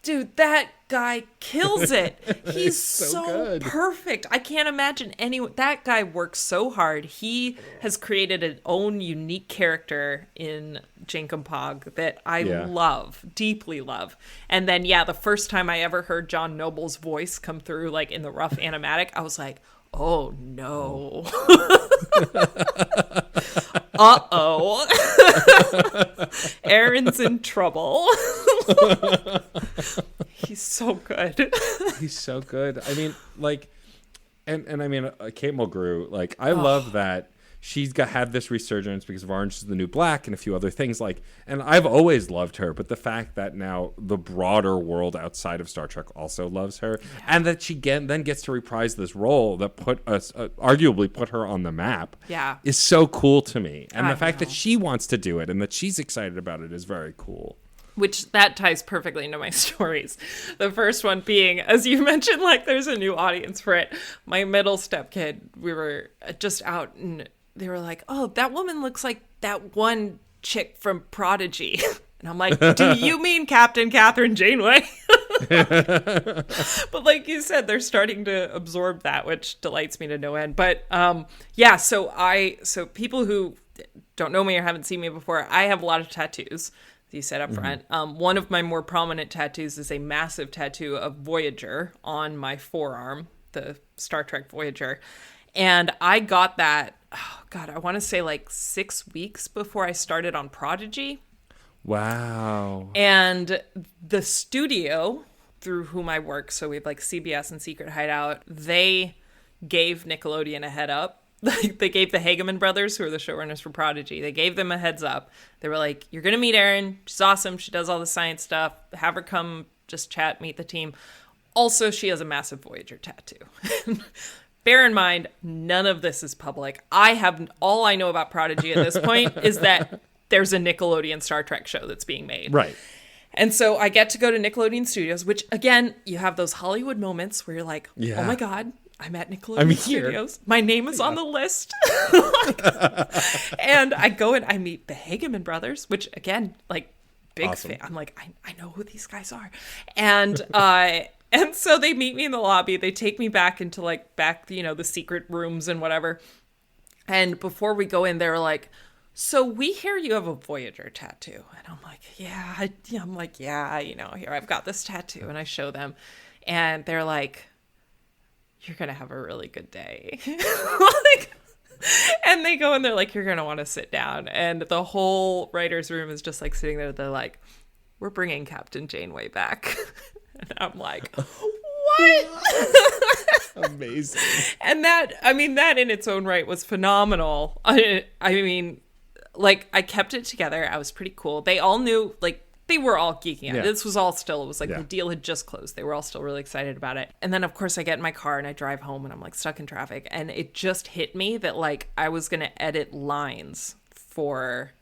Dude, that guy kills it. He's so perfect. I can't imagine anyone. That guy works so hard. He has created an own unique character in Jankum Pog that I love, deeply love. And then, the first time I ever heard John Noble's voice come through, like in the rough animatic, I was like, oh no. Uh-oh. Erin's in trouble. He's so good. He's so good. I mean, like, and I mean, Kate Mulgrew, like, I love that she's had this resurgence because of Orange is the New Black and a few other things. Like, and I've always loved her, but the fact that now the broader world outside of Star Trek also loves her, and that she then gets to reprise this role that put us arguably put her on the map, is so cool to me. And the fact that she wants to do it and that she's excited about it is very cool. Which that ties perfectly into my stories. The first one being, as you mentioned, like there's a new audience for it. My middle stepkid, we were just out and they were like, oh, that woman looks like that one chick from Prodigy. And I'm like, do you mean Captain Catherine Janeway? But like you said, they're starting to absorb that, which delights me to no end. But so people who don't know me or haven't seen me before, I have a lot of tattoos. You said up front. One of my more prominent tattoos is a massive tattoo of Voyager on my forearm, the Star Trek Voyager. And I got that, I want to say like 6 weeks before I started on Prodigy. Wow. And the studio through whom I work, so we have like CBS and Secret Hideout, they gave Nickelodeon a head up. Like they gave the Hageman brothers, who are the showrunners for Prodigy, they gave them a heads up. They were like, you're going to meet Erin. She's awesome. She does all the science stuff. Have her come just chat, meet the team. Also, she has a massive Voyager tattoo. Bear in mind, none of this is public. All I know about Prodigy at this point is that there's a Nickelodeon Star Trek show that's being made. Right. And so I get to go to Nickelodeon Studios, which again, you have those Hollywood moments where you're like, oh my God, I'm at Nickelodeon Studios. My name is on the list. And I go and I meet the Hageman brothers, which again, like big fan. I'm like, I know who these guys are. And so they meet me in the lobby. They take me back into the secret rooms and whatever. And before we go in, they were like, so we hear you have a Voyager tattoo. And I'm like, here, I've got this tattoo. And I show them. And they're like, you're going to have a really good day. And they go and they're like, you're going to want to sit down. And the whole writer's room is just like sitting there. They're like, we're bringing Captain Janeway back. And I'm like, what? Amazing. And that in its own right was phenomenal. I mean, like I kept it together. I was pretty cool. They all knew, like, they were all geeking out. Yeah. This was all still, it was like the deal had just closed. They were all still really excited about it. And then, of course, I get in my car and I drive home and I'm like stuck in traffic. And it just hit me that like I was going to edit lines for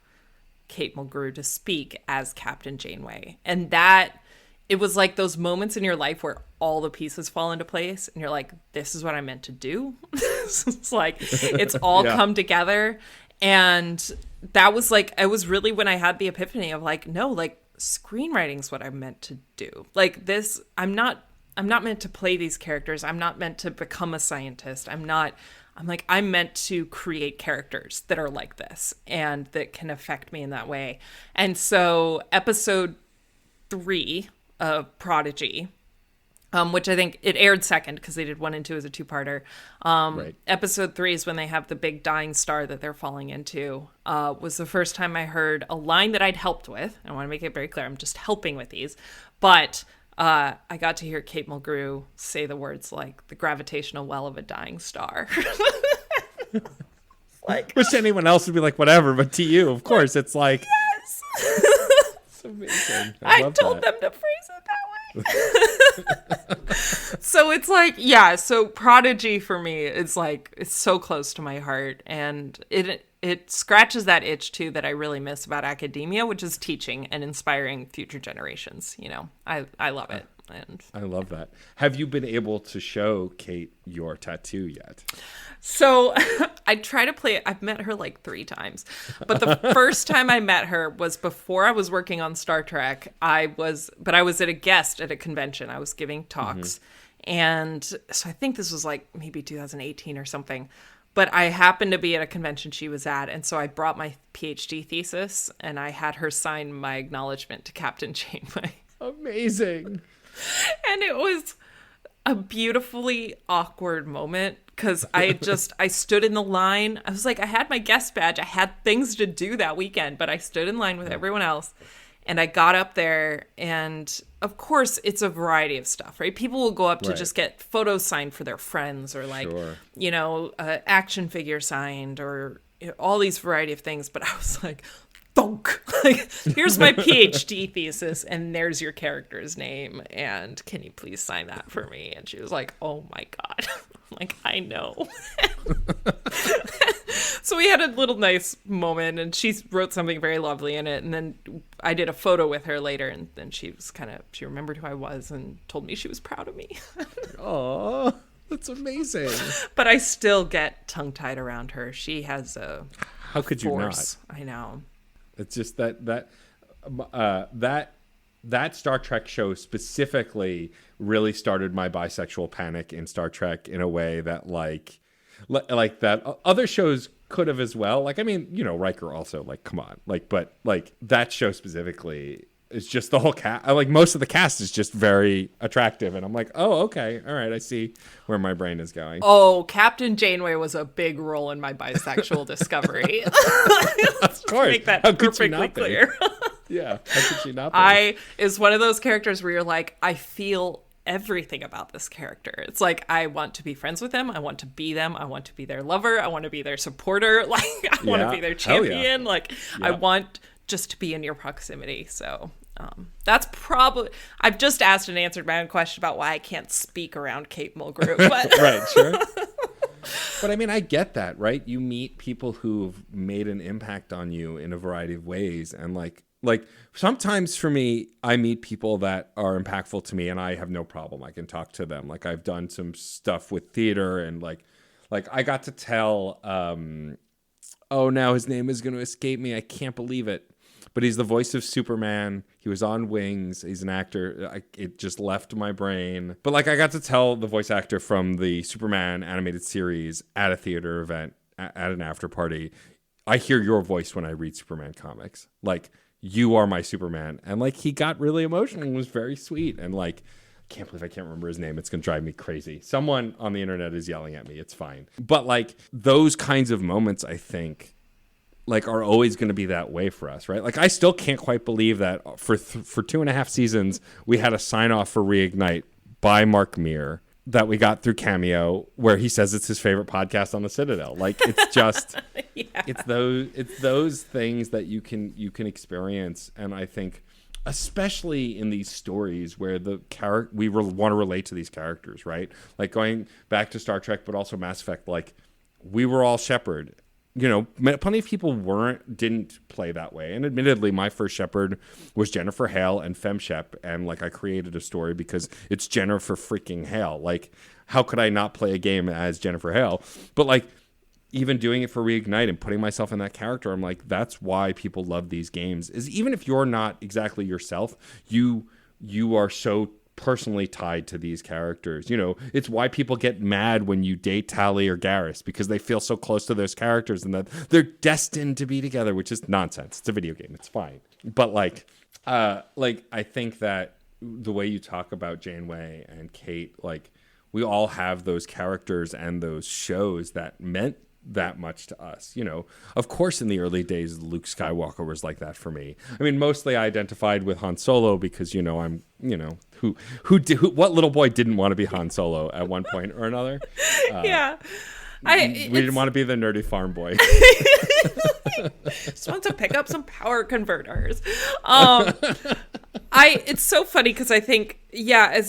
Kate Mulgrew to speak as Captain Janeway. And that, it was like those moments in your life where all the pieces fall into place and you're like, this is what I meant to do. It's like, it's all come together. And that was like, it was really when I had the epiphany of like, no, like, screenwriting's what I'm meant to do. Like this, I'm not meant to play these characters. I'm not meant to become a scientist. I'm meant to create characters that are like this and that can affect me in that way. And so episode 3 of Prodigy, which I think it aired second because they did 1 and 2 as a 2-parter. Right. Episode 3 is when they have the big dying star that they're falling into. Was the first time I heard a line that I'd helped with. I want to make it very clear, I'm just helping with these. But I got to hear Kate Mulgrew say the words like the gravitational well of a dying star. Like, which anyone else would be like, whatever, but to you, of course, it's like, yes. It's amazing. I told them to phrase it that way. So it's like, so Prodigy for me is like, it's so close to my heart, and it scratches that itch too that I really miss about academia, which is teaching and inspiring future generations. You know, I love it. And I love that. Have you been able to show Kate your tattoo yet? So I try to play it. I've met her like 3 times, but the first time I met her was before I was working on Star Trek. I was at a guest at a convention. I was giving talks. And so I think this was like maybe 2018 or something, but I happened to be at a convention she was at. And so I brought my PhD thesis and I had her sign my acknowledgement to Captain Janeway. Amazing. And it was a beautifully awkward moment because I stood in the line. I was like, I had my guest badge. I had things to do that weekend, but I stood in line with everyone else. And I got up there, and of course, it's a variety of stuff, right? People will go up to just get photos signed for their friends or like, action figure signed or, all these variety of things, but I was like, thunk. Like, here's my PhD thesis, and there's your character's name, and can you please sign that for me? And she was like, oh my God. I'm like, I know. So we had a little nice moment, and she wrote something very lovely in it, and then I did a photo with her later, and then she remembered who I was and told me she was proud of me. Oh, that's amazing. But I still get tongue-tied around her. She has a How could force. you not? I know. It's just that Star Trek show specifically really started my bisexual panic in Star Trek in a way that like that other shows could have as well. Like, I mean, you know, Riker also, like, come on, like, but like that show specifically is just the whole cast. Like, most of the cast is just very attractive, and I'm like, oh, okay, all right, I see where my brain is going. Oh, Captain Janeway was a big role in my bisexual discovery. Let's of course, make that how could she perfectly not be? clear. Yeah, how could she not be? Is one of those characters where you're like, I feel everything about this character. It's like, I want to be friends with them. I want to be them. I want to be their lover. I want to be their supporter. Like, I want to be their champion. Yeah. Like, I want just to be in your proximity. So that's probably, I've just asked and answered my own question about why I can't speak around Kate Mulgrew. But right, sure. But I mean, I get that, right? You meet people who've made an impact on you in a variety of ways, and like sometimes for me, I meet people that are impactful to me and I have no problem. I can talk to them. Like, I've done some stuff with theater, and like I got to tell, oh, now his name is going to escape me. I can't believe it. But he's the voice of Superman. He was on Wings. He's an actor. It just left my brain. But like, I got to tell the voice actor from the Superman animated series at a theater event, at an after party, I hear your voice when I read Superman comics. Like, you are my Superman. And like, he got really emotional and was very sweet. And like, I can't believe I can't remember his name. It's going to drive me crazy. Someone on the internet is yelling at me. It's fine. But like, those kinds of moments, I think, like, are always going to be that way for us, right? Like, I still can't quite believe that for 2.5 seasons, we had a sign off for Reignite by Mark Meer that we got through Cameo, where he says it's his favorite podcast on the Citadel. Like, it's just, it's those things that you can experience. And I think, especially in these stories where we want to relate to these characters, right? Like, going back to Star Trek, but also Mass Effect, like, we were all Shepard. You know, plenty of people didn't play that way. And admittedly, my first Shepard was Jennifer Hale and FemShep. And like, I created a story because it's Jennifer freaking Hale. Like, how could I not play a game as Jennifer Hale? But like, even doing it for Reignite and putting myself in that character, I'm like, that's why people love these games. Is even if you're not exactly yourself, you are so personally tied to these characters. You know, it's why people get mad when you date Tali or Garrus, because they feel so close to those characters and that they're destined to be together, which is nonsense. It's a video game. It's fine. But like I think that the way you talk about Janeway and Kate, like, we all have those characters and those shows that meant that much to us. You know, of course, in the early days, Luke Skywalker was like that for me. I mean, mostly I identified with Han Solo because, you know, I'm, you know, what little boy didn't want to be Han Solo at one point or another? Yeah. We didn't want to be the nerdy farm boy. Just want to pick up some power converters. It's so funny because I think, yeah,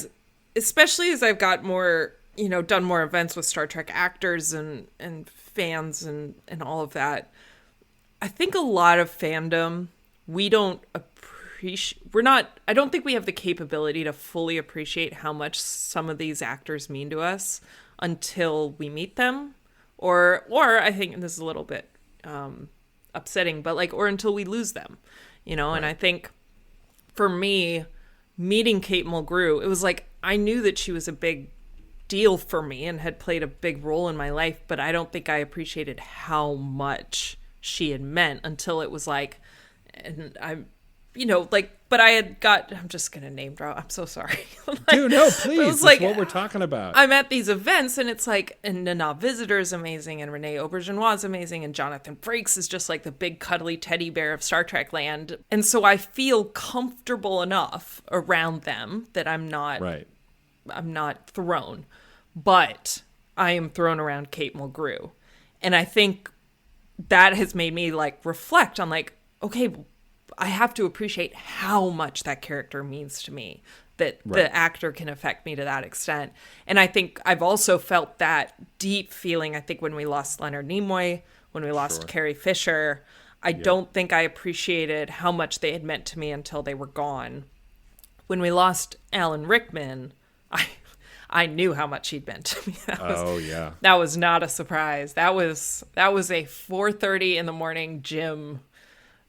especially as I've got more, you know, done more events with Star Trek actors and fans and all of that, I think a lot of fandom, I don't think we have the capability to fully appreciate how much some of these actors mean to us until we meet them. Or I think, and this is a little bit upsetting, but like, or until we lose them, you know? Right. And I think for me, meeting Kate Mulgrew, it was like, I knew that she was a big deal for me and had played a big role in my life, but I don't think I appreciated how much she had meant until it was like, and I'm, you know, like, but I'm just going to name drop. I'm so sorry. Like, dude, no, please. Like, that's what we're talking about. I'm at these events and it's like, and Nana Visitor is amazing and Renee Aubergenois is amazing and Jonathan Frakes is just like the big cuddly teddy bear of Star Trek land. And so I feel comfortable enough around them that I'm not thrown, but I am thrown around Kate Mulgrew. And I think that has made me like reflect on like, okay, I have to appreciate how much that character means to me, that the actor can affect me to that extent. And I think I've also felt that deep feeling, I think, when we lost Leonard Nimoy, when we lost Carrie Fisher. I don't think I appreciated how much they had meant to me until they were gone. When we lost Alan Rickman, I knew how much he'd meant to me. That was not a surprise. That was a 4:30 in the morning gym,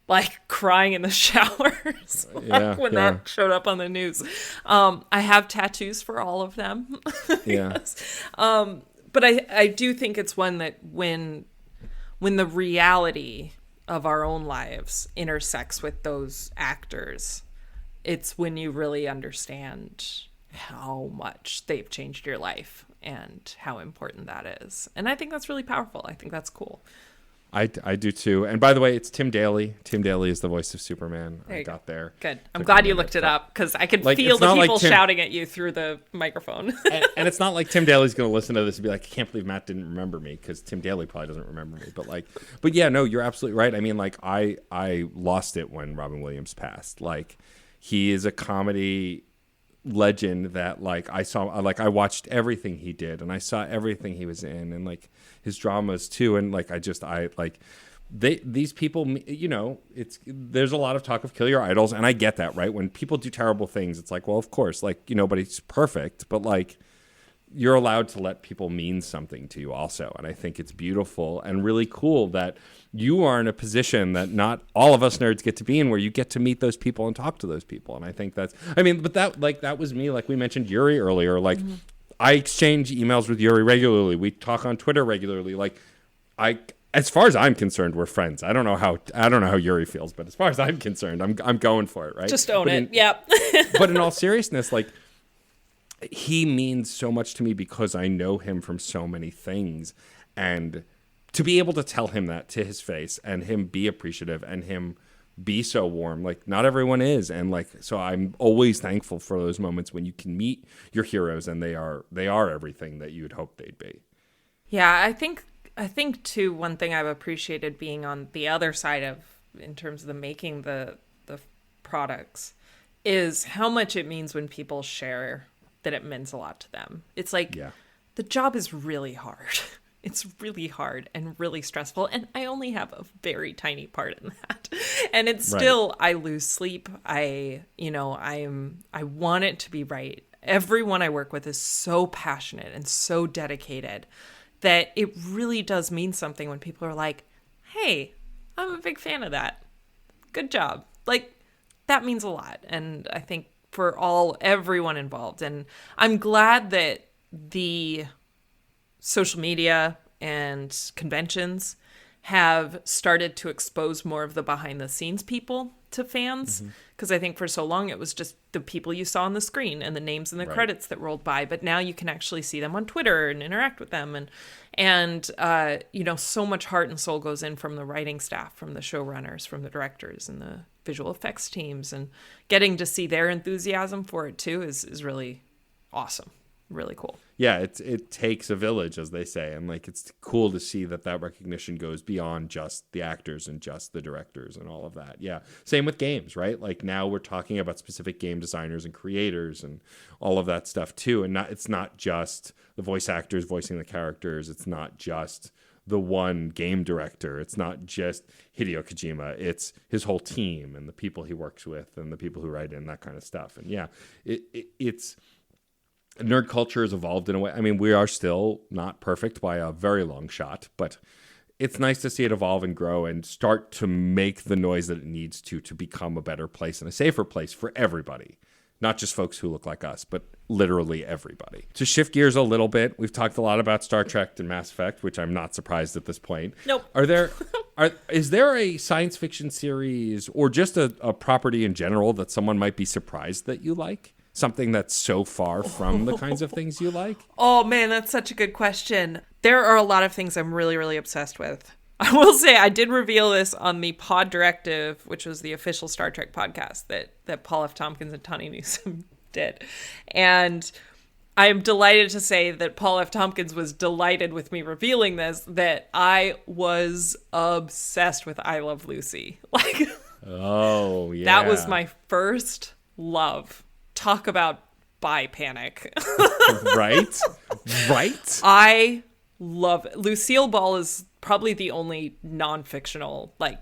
like crying in the showers when that showed up on the news. I have tattoos for all of them. But I do think it's one that when the reality of our own lives intersects with those actors, it's when you really understand how much they've changed your life and how important that is. And I think that's really powerful. I think that's cool. I do too. And by the way, it's Tim Daly. Tim Daly is the voice of Superman. I got there. Good. I'm glad you looked it up, because I could feel the people shouting at you through the microphone. and it's not like Tim Daly's going to listen to this and be like, I can't believe Matt didn't remember me, because Tim Daly probably doesn't remember me. But yeah, no, you're absolutely right. I mean, like I lost it when Robin Williams passed. Like, he is a comedy legend that like I watched everything he did, and I saw everything he was in, and like his dramas too, and like these people, you know, there's a lot of talk of kill your idols, and I get that, right? When people do terrible things, it's like, well, of course, like, you know, nobody's perfect, but like, you're allowed to let people mean something to you also. And I think it's beautiful and really cool that you are in a position that not all of us nerds get to be in, where you get to meet those people and talk to those people. And I think but that was me. Like we mentioned Yuri earlier, like I exchange emails with Yuri regularly. We talk on Twitter regularly. Like as far as I'm concerned, we're friends. I don't know how Yuri feels, but as far as I'm concerned, I'm going for it. Right. Just own it. Yep. But in all seriousness, like, he means so much to me because I know him from so many things, and to be able to tell him that to his face, and him be appreciative, and him be so warm, like not everyone is. And like, so I'm always thankful for those moments when you can meet your heroes and they are everything that you'd hope they'd be. Yeah. I think too, one thing I've appreciated being on the other side of, in terms of the making the products, is how much it means when people share that it means a lot to them. It's like, the job is really hard. It's really hard and really stressful. And I only have a very tiny part in that. And it's still, I lose sleep. I want it to be right. Everyone I work with is so passionate and so dedicated that it really does mean something when people are like, hey, I'm a big fan of that. Good job. Like, that means a lot. And I think for everyone involved. And I'm glad that the social media and conventions have started to expose more of the behind the scenes people to fans. Because I think for so long it was just the people you saw on the screen and the names and the credits that rolled by. But now you can actually see them on Twitter and interact with them. And so much heart and soul goes in from the writing staff, from the showrunners, from the directors and the visual effects teams, and getting to see their enthusiasm for it too is really awesome. Really cool. Yeah, it takes a village, as they say, and like it's cool to see that recognition goes beyond just the actors and just the directors and all of that. Yeah, same with games, right? Like now we're talking about specific game designers and creators and all of that stuff too, and it's not just the voice actors voicing the characters. It's not just the one game director. It's not just Hideo Kojima. It's his whole team and the people he works with and the people who write in, that kind of stuff. And yeah, it's nerd culture has evolved in a way. I mean, we are still not perfect by a very long shot, but it's nice to see it evolve and grow and start to make the noise that it needs to become a better place and a safer place for everybody. Not just folks who look like us, but literally everybody. To shift gears a little bit, we've talked a lot about Star Trek and Mass Effect, which I'm not surprised at this point. Nope. Is there a science fiction series or just a property in general that someone might be surprised that you like? Something that's so far from the kinds of things you like? Oh, man, that's such a good question. There are a lot of things I'm really, really obsessed with. I will say I did reveal this on the Pod Directive, which was the official Star Trek podcast that Paul F. Tompkins and Tawny Newsome did. And I am delighted to say that Paul F. Tompkins was delighted with me revealing this, that I was obsessed with I Love Lucy. Like, oh, yeah. that was my first love. Talk about bi panic. Right? Right? I love it. Lucille Ball is probably the only non-fictional like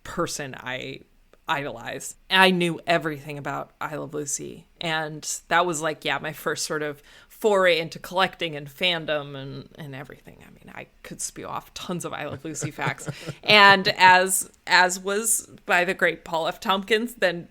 person I idolize. I knew everything about I Love Lucy, and that was like, yeah, my first sort of foray into collecting and fandom and everything. I mean, I could spew off tons of I Love Lucy facts, and as was by the great Paul F. Tompkins, then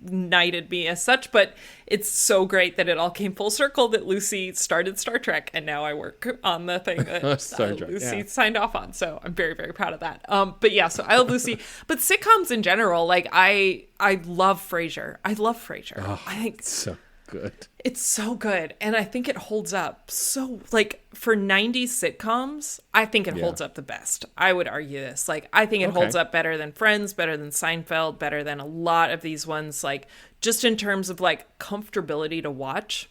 knighted me as such. But it's so great that it all came full circle, that Lucy started Star Trek, and now I work on the thing that Lucy signed off on. So I'm very, very proud of that. But yeah, so I Love Lucy. But sitcoms in general, like I love Frasier. I love Frasier. Oh, I think so good. It's so good. And I think it holds up. So like for 90s sitcoms, I think it holds up the best. I would argue this. Like, I think it holds up better than Friends, better than Seinfeld, better than a lot of these ones, like just in terms of like comfortability to watch.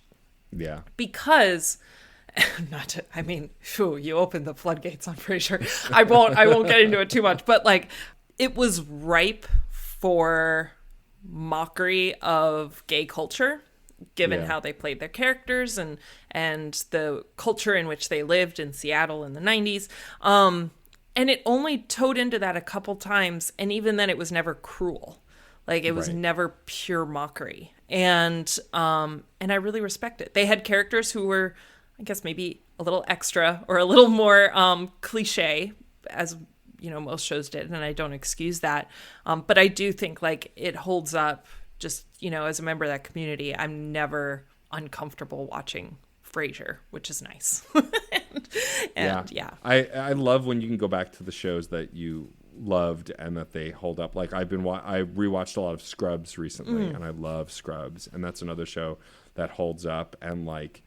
Yeah. Because you opened the floodgates on Frasier. I won't get into it too much, but like it was ripe for mockery of gay culture, given how they played their characters and the culture in which they lived in Seattle in the 90s. And it only towed into that a couple times, and even then it was never cruel. Like, it was never pure mockery. And I really respect it. They had characters who were, I guess, maybe a little extra or a little more cliche, as you know, most shows did, and I don't excuse that. But I do think like it holds up. Just, you know, as a member of that community, I'm never uncomfortable watching Frasier, which is nice. and I love when you can go back to the shows that you loved and that they hold up. Like I rewatched a lot of Scrubs recently, and I love Scrubs, and that's another show that holds up. And like,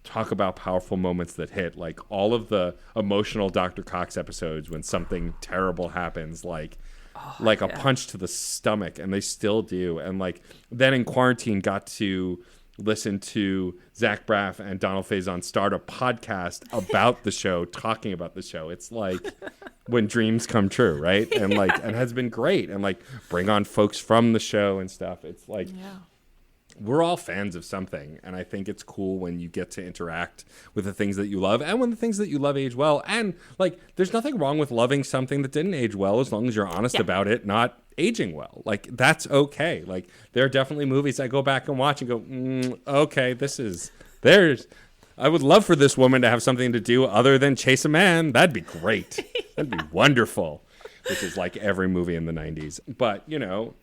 talk about powerful moments that hit, like all of the emotional Dr. Cox episodes when something terrible happens, like a punch to the stomach, and they still do. And like then in quarantine got to listen to Zach Braff and Donald Faison start a podcast about the show, talking about the show. It's like when dreams come true, right? And like and has been great, and like bring on folks from the show and stuff. It's like we're all fans of something, and I think it's cool when you get to interact with the things that you love, and when the things that you love age well. And like, there's nothing wrong with loving something that didn't age well, as long as you're honest about it not aging well. Like, that's okay. Like, there are definitely movies I go back and watch and go, okay, I would love for this woman to have something to do other than chase a man. That'd be great. That'd be wonderful. Which is like every movie in the 90s. But, you know,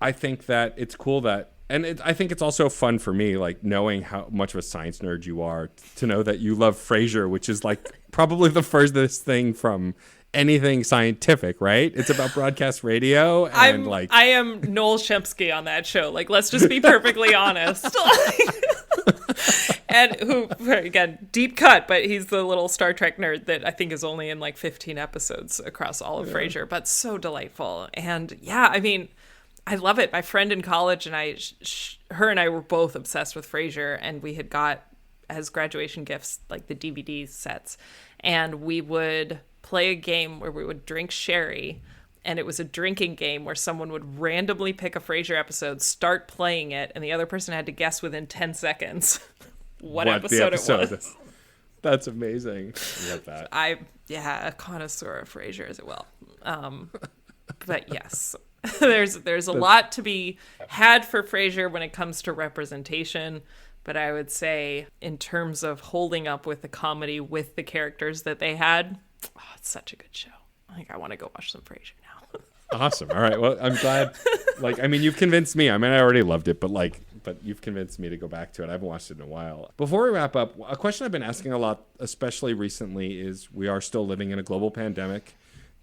I think that it's cool that, and I think it's also fun for me, like knowing how much of a science nerd you are, to know that you love Frasier, which is like probably the furthest thing from anything scientific, right? It's about broadcast radio, and I am Noel Shempsky on that show. Like, let's just be perfectly honest. And who, again, deep cut, but he's the little Star Trek nerd that I think is only in like 15 episodes across all of Frasier, but so delightful. And yeah, I mean, I love it. My friend in college and her and I were both obsessed with Frasier, and we had got as graduation gifts like the DVD sets, and we would play a game where we would drink sherry, and it was a drinking game where someone would randomly pick a Frasier episode, start playing it, and the other person had to guess within 10 seconds what episode it was. That's amazing. I love that. A connoisseur of Frasier as well. But yes, there's a lot to be had for Frasier when it comes to representation. But I would say in terms of holding up with the comedy with the characters that they had, it's such a good show. Like, I want to go watch some Frasier now. Awesome. All right. Well, I'm glad. Like, I mean, you've convinced me. I mean, I already loved it, but you've convinced me to go back to it. I haven't watched it in a while. Before we wrap up, a question I've been asking a lot, especially recently, is we are still living in a global pandemic.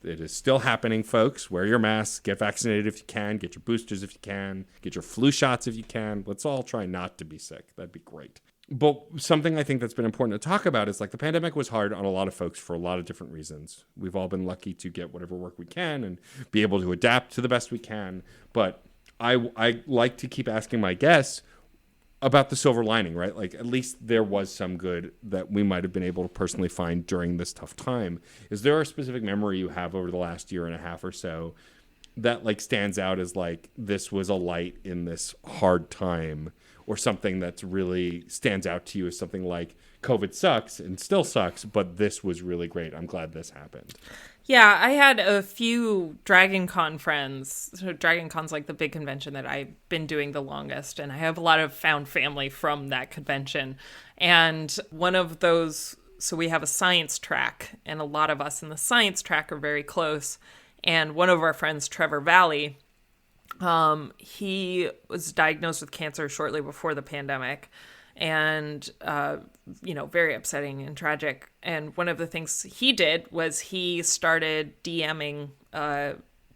It is still happening, folks. Wear your masks, get vaccinated if you can, get your boosters if you can, get your flu shots if you can. Let's all try not to be sick. That'd be great. But something I think that's been important to talk about is like the pandemic was hard on a lot of folks for a lot of different reasons. We've all been lucky to get whatever work we can and be able to adapt to the best we can. But I like to keep asking my guests, about the silver lining, right? Like, at least there was some good that we might have been able to personally find during this tough time. Is there a specific memory you have over the last year and a half or so that like stands out as like, this was a light in this hard time, or something that's really stands out to you as something like, COVID sucks and still sucks, but this was really great. I'm glad this happened. Yeah, I had a few Dragon Con friends. So Dragon Con's like the big convention that I've been doing the longest, and I have a lot of found family from that convention. And one of those, so we have a science track, and a lot of us in the science track are very close. And one of our friends, Trevor Valley, he was diagnosed with cancer shortly before the pandemic. And, very upsetting and tragic. And one of the things he did was he started DMing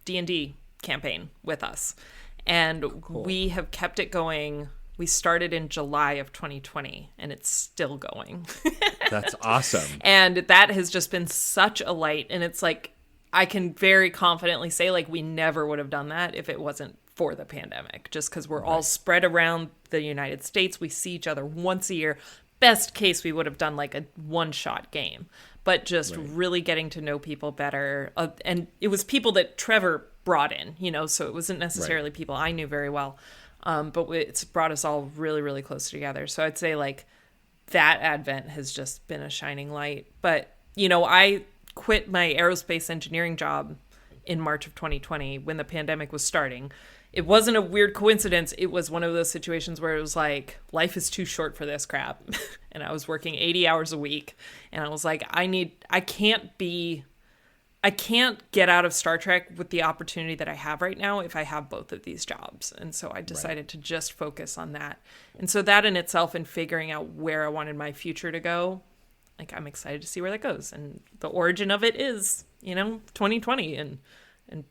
D&D campaign with us. And Cool. We have kept it going. We started in July of 2020, and it's still going. That's awesome. And that has just been such a light. And it's like, I can very confidently say, like, we never would have done that if it wasn't for the pandemic, just because we're all spread around the United States. We see each other once a year. Best case, we would have done like a one-shot game, but just really getting to know people better. And it was people that Trevor brought in, so it wasn't necessarily people I knew very well. But it's brought us all really, really close together. So I'd say like that advent has just been a shining light. But, I quit my aerospace engineering job in March of 2020 when the pandemic was starting. It wasn't a weird coincidence. It was one of those situations where it was like, life is too short for this crap. And I was working 80 hours a week. And I was like, I can't get out of Star Trek with the opportunity that I have right now if I have both of these jobs. And so I decided to just focus on that. And so that in itself, and figuring out where I wanted my future to go, like, I'm excited to see where that goes. And the origin of it is, 2020 and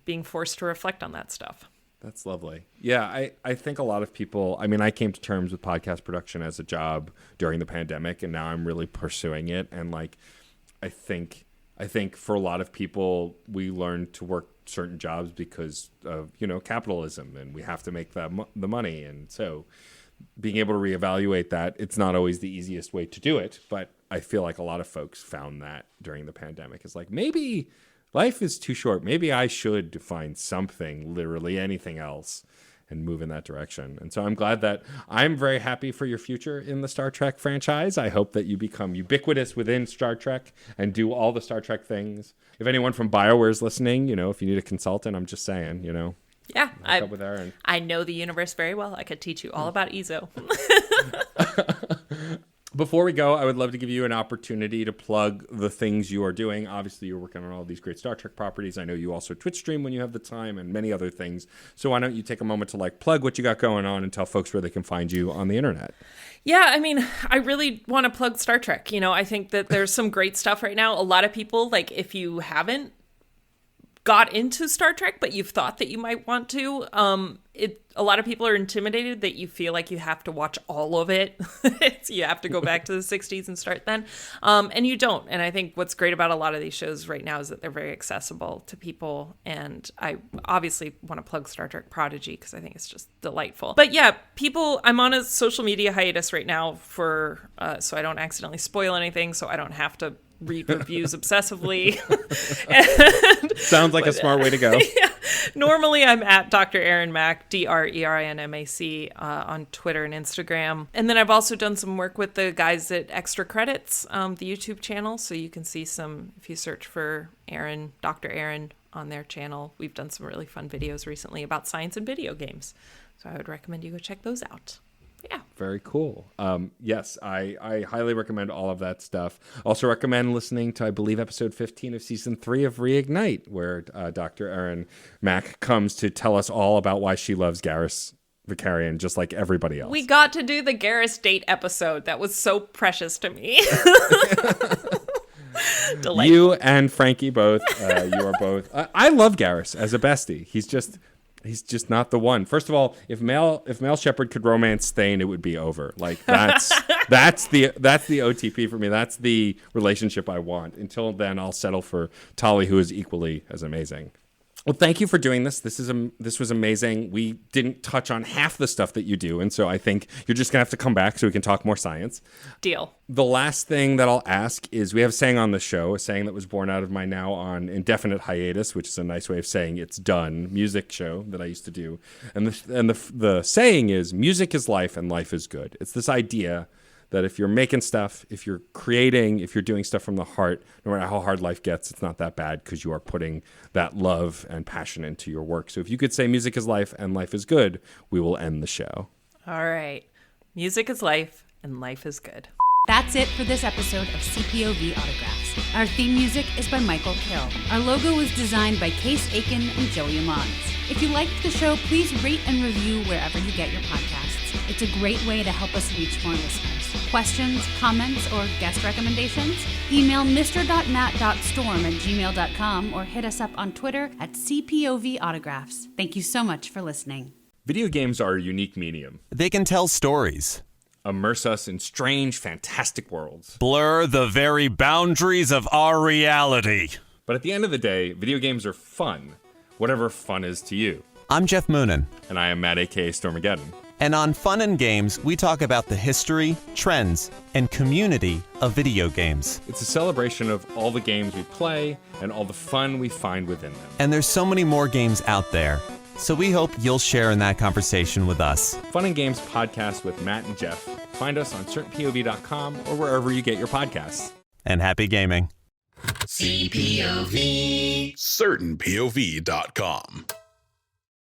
being forced to reflect on that stuff. That's lovely. Yeah, I think a lot of people, I came to terms with podcast production as a job during the pandemic, and now I'm really pursuing it. And like, I think for a lot of people, we learn to work certain jobs because of, capitalism, and we have to make the money. And so being able to reevaluate that, it's not always the easiest way to do it, but I feel like a lot of folks found that during the pandemic. It's like, maybe life is too short. Maybe I should find something, literally anything else, and move in that direction. And so I'm very happy for your future in the Star Trek franchise. I hope that you become ubiquitous within Star Trek and do all the Star Trek things. If anyone from BioWare is listening, if you need a consultant, I'm just saying, Yeah, up with Erin. I know the universe very well. I could teach you all about EZO. Before we go, I would love to give you an opportunity to plug the things you are doing. Obviously, you're working on all these great Star Trek properties. I know you also Twitch stream when you have the time, and many other things. So why don't you take a moment to plug what you got going on and tell folks where they can find you on the internet? Yeah, I really want to plug Star Trek. I think that there's some great stuff right now. A lot of people, if you haven't got into Star Trek, but you've thought that you might want to, a lot of people are intimidated that you feel like you have to watch all of it. You have to go back to the 60s and start then. And you don't. And I think what's great about a lot of these shows right now is that they're very accessible to people. And I obviously want to plug Star Trek Prodigy because I think it's just delightful. But yeah, I'm on a social media hiatus right now for so I don't accidentally spoil anything, so I don't have to read reviews obsessively. Sounds like a smart way to go. Yeah. Normally I'm at Dr. Erin Mac, DrErinMac, on Twitter and Instagram. And then I've also done some work with the guys at Extra Credits, the YouTube channel. So you can see some, if you search for Erin, Dr. Erin on their channel, we've done some really fun videos recently about science and video games. So I would recommend you go check those out. Yeah. Very cool. Yes, I highly recommend all of that stuff. Also recommend listening to, I believe, episode 15 of season 3 of Reignite, where Dr. Erin Mac comes to tell us all about why she loves Garrus Vakarian, just like everybody else. We got to do the Garrus date episode. That was so precious to me. Delightful. You and Frankie both. You are both. I love Garrus as a bestie. He's just not the one. First of all, if Mel Shepherd could romance Thane, it would be over. Like that's the OTP for me. That's the relationship I want. Until then, I'll settle for Tali, who is equally as amazing. Well, thank you for doing this. This was amazing. We didn't touch on half the stuff that you do, and so I think you're just gonna have to come back so we can talk more science. Deal. The last thing that I'll ask is, we have a saying on the show, a saying that was born out of my now on indefinite hiatus, which is a nice way of saying it's done, music show that I used to do, and the saying is, music is life and life is good. It's this idea that if you're making stuff, if you're creating, if you're doing stuff from the heart, no matter how hard life gets, it's not that bad because you are putting that love and passion into your work. So if you could say music is life and life is good, we will end the show. All right. Music is life and life is good. That's it for this episode of CPOV Autographs. Our theme music is by Michael Kill. Our logo was designed by Case Aiken and Joey Amons. If you liked the show, please rate and review wherever you get your podcasts. It's a great way to help us reach more listeners. Questions, comments, or guest recommendations? Email mr.nat.storm@gmail.com or hit us up on Twitter at CPOV Autographs. Thank you so much for listening. Video games are a unique medium. They can tell stories, Immerse us in strange, fantastic worlds. blur the very boundaries of our reality. But at the end of the day, video games are fun, whatever fun is to you. I'm Jeff Moonen, And I am Matt, aka Stormageddon. and on Fun and Games, we talk about the history, trends, and community of video games. It's a celebration of all the games we play and all the fun we find within them. And there's so many more games out there, so we hope you'll share in that conversation with us. Fun and Games podcast with Matt and Jeff. Find us on certainpov.com or wherever you get your podcasts. And happy gaming. CPOV. CertainPOV.com.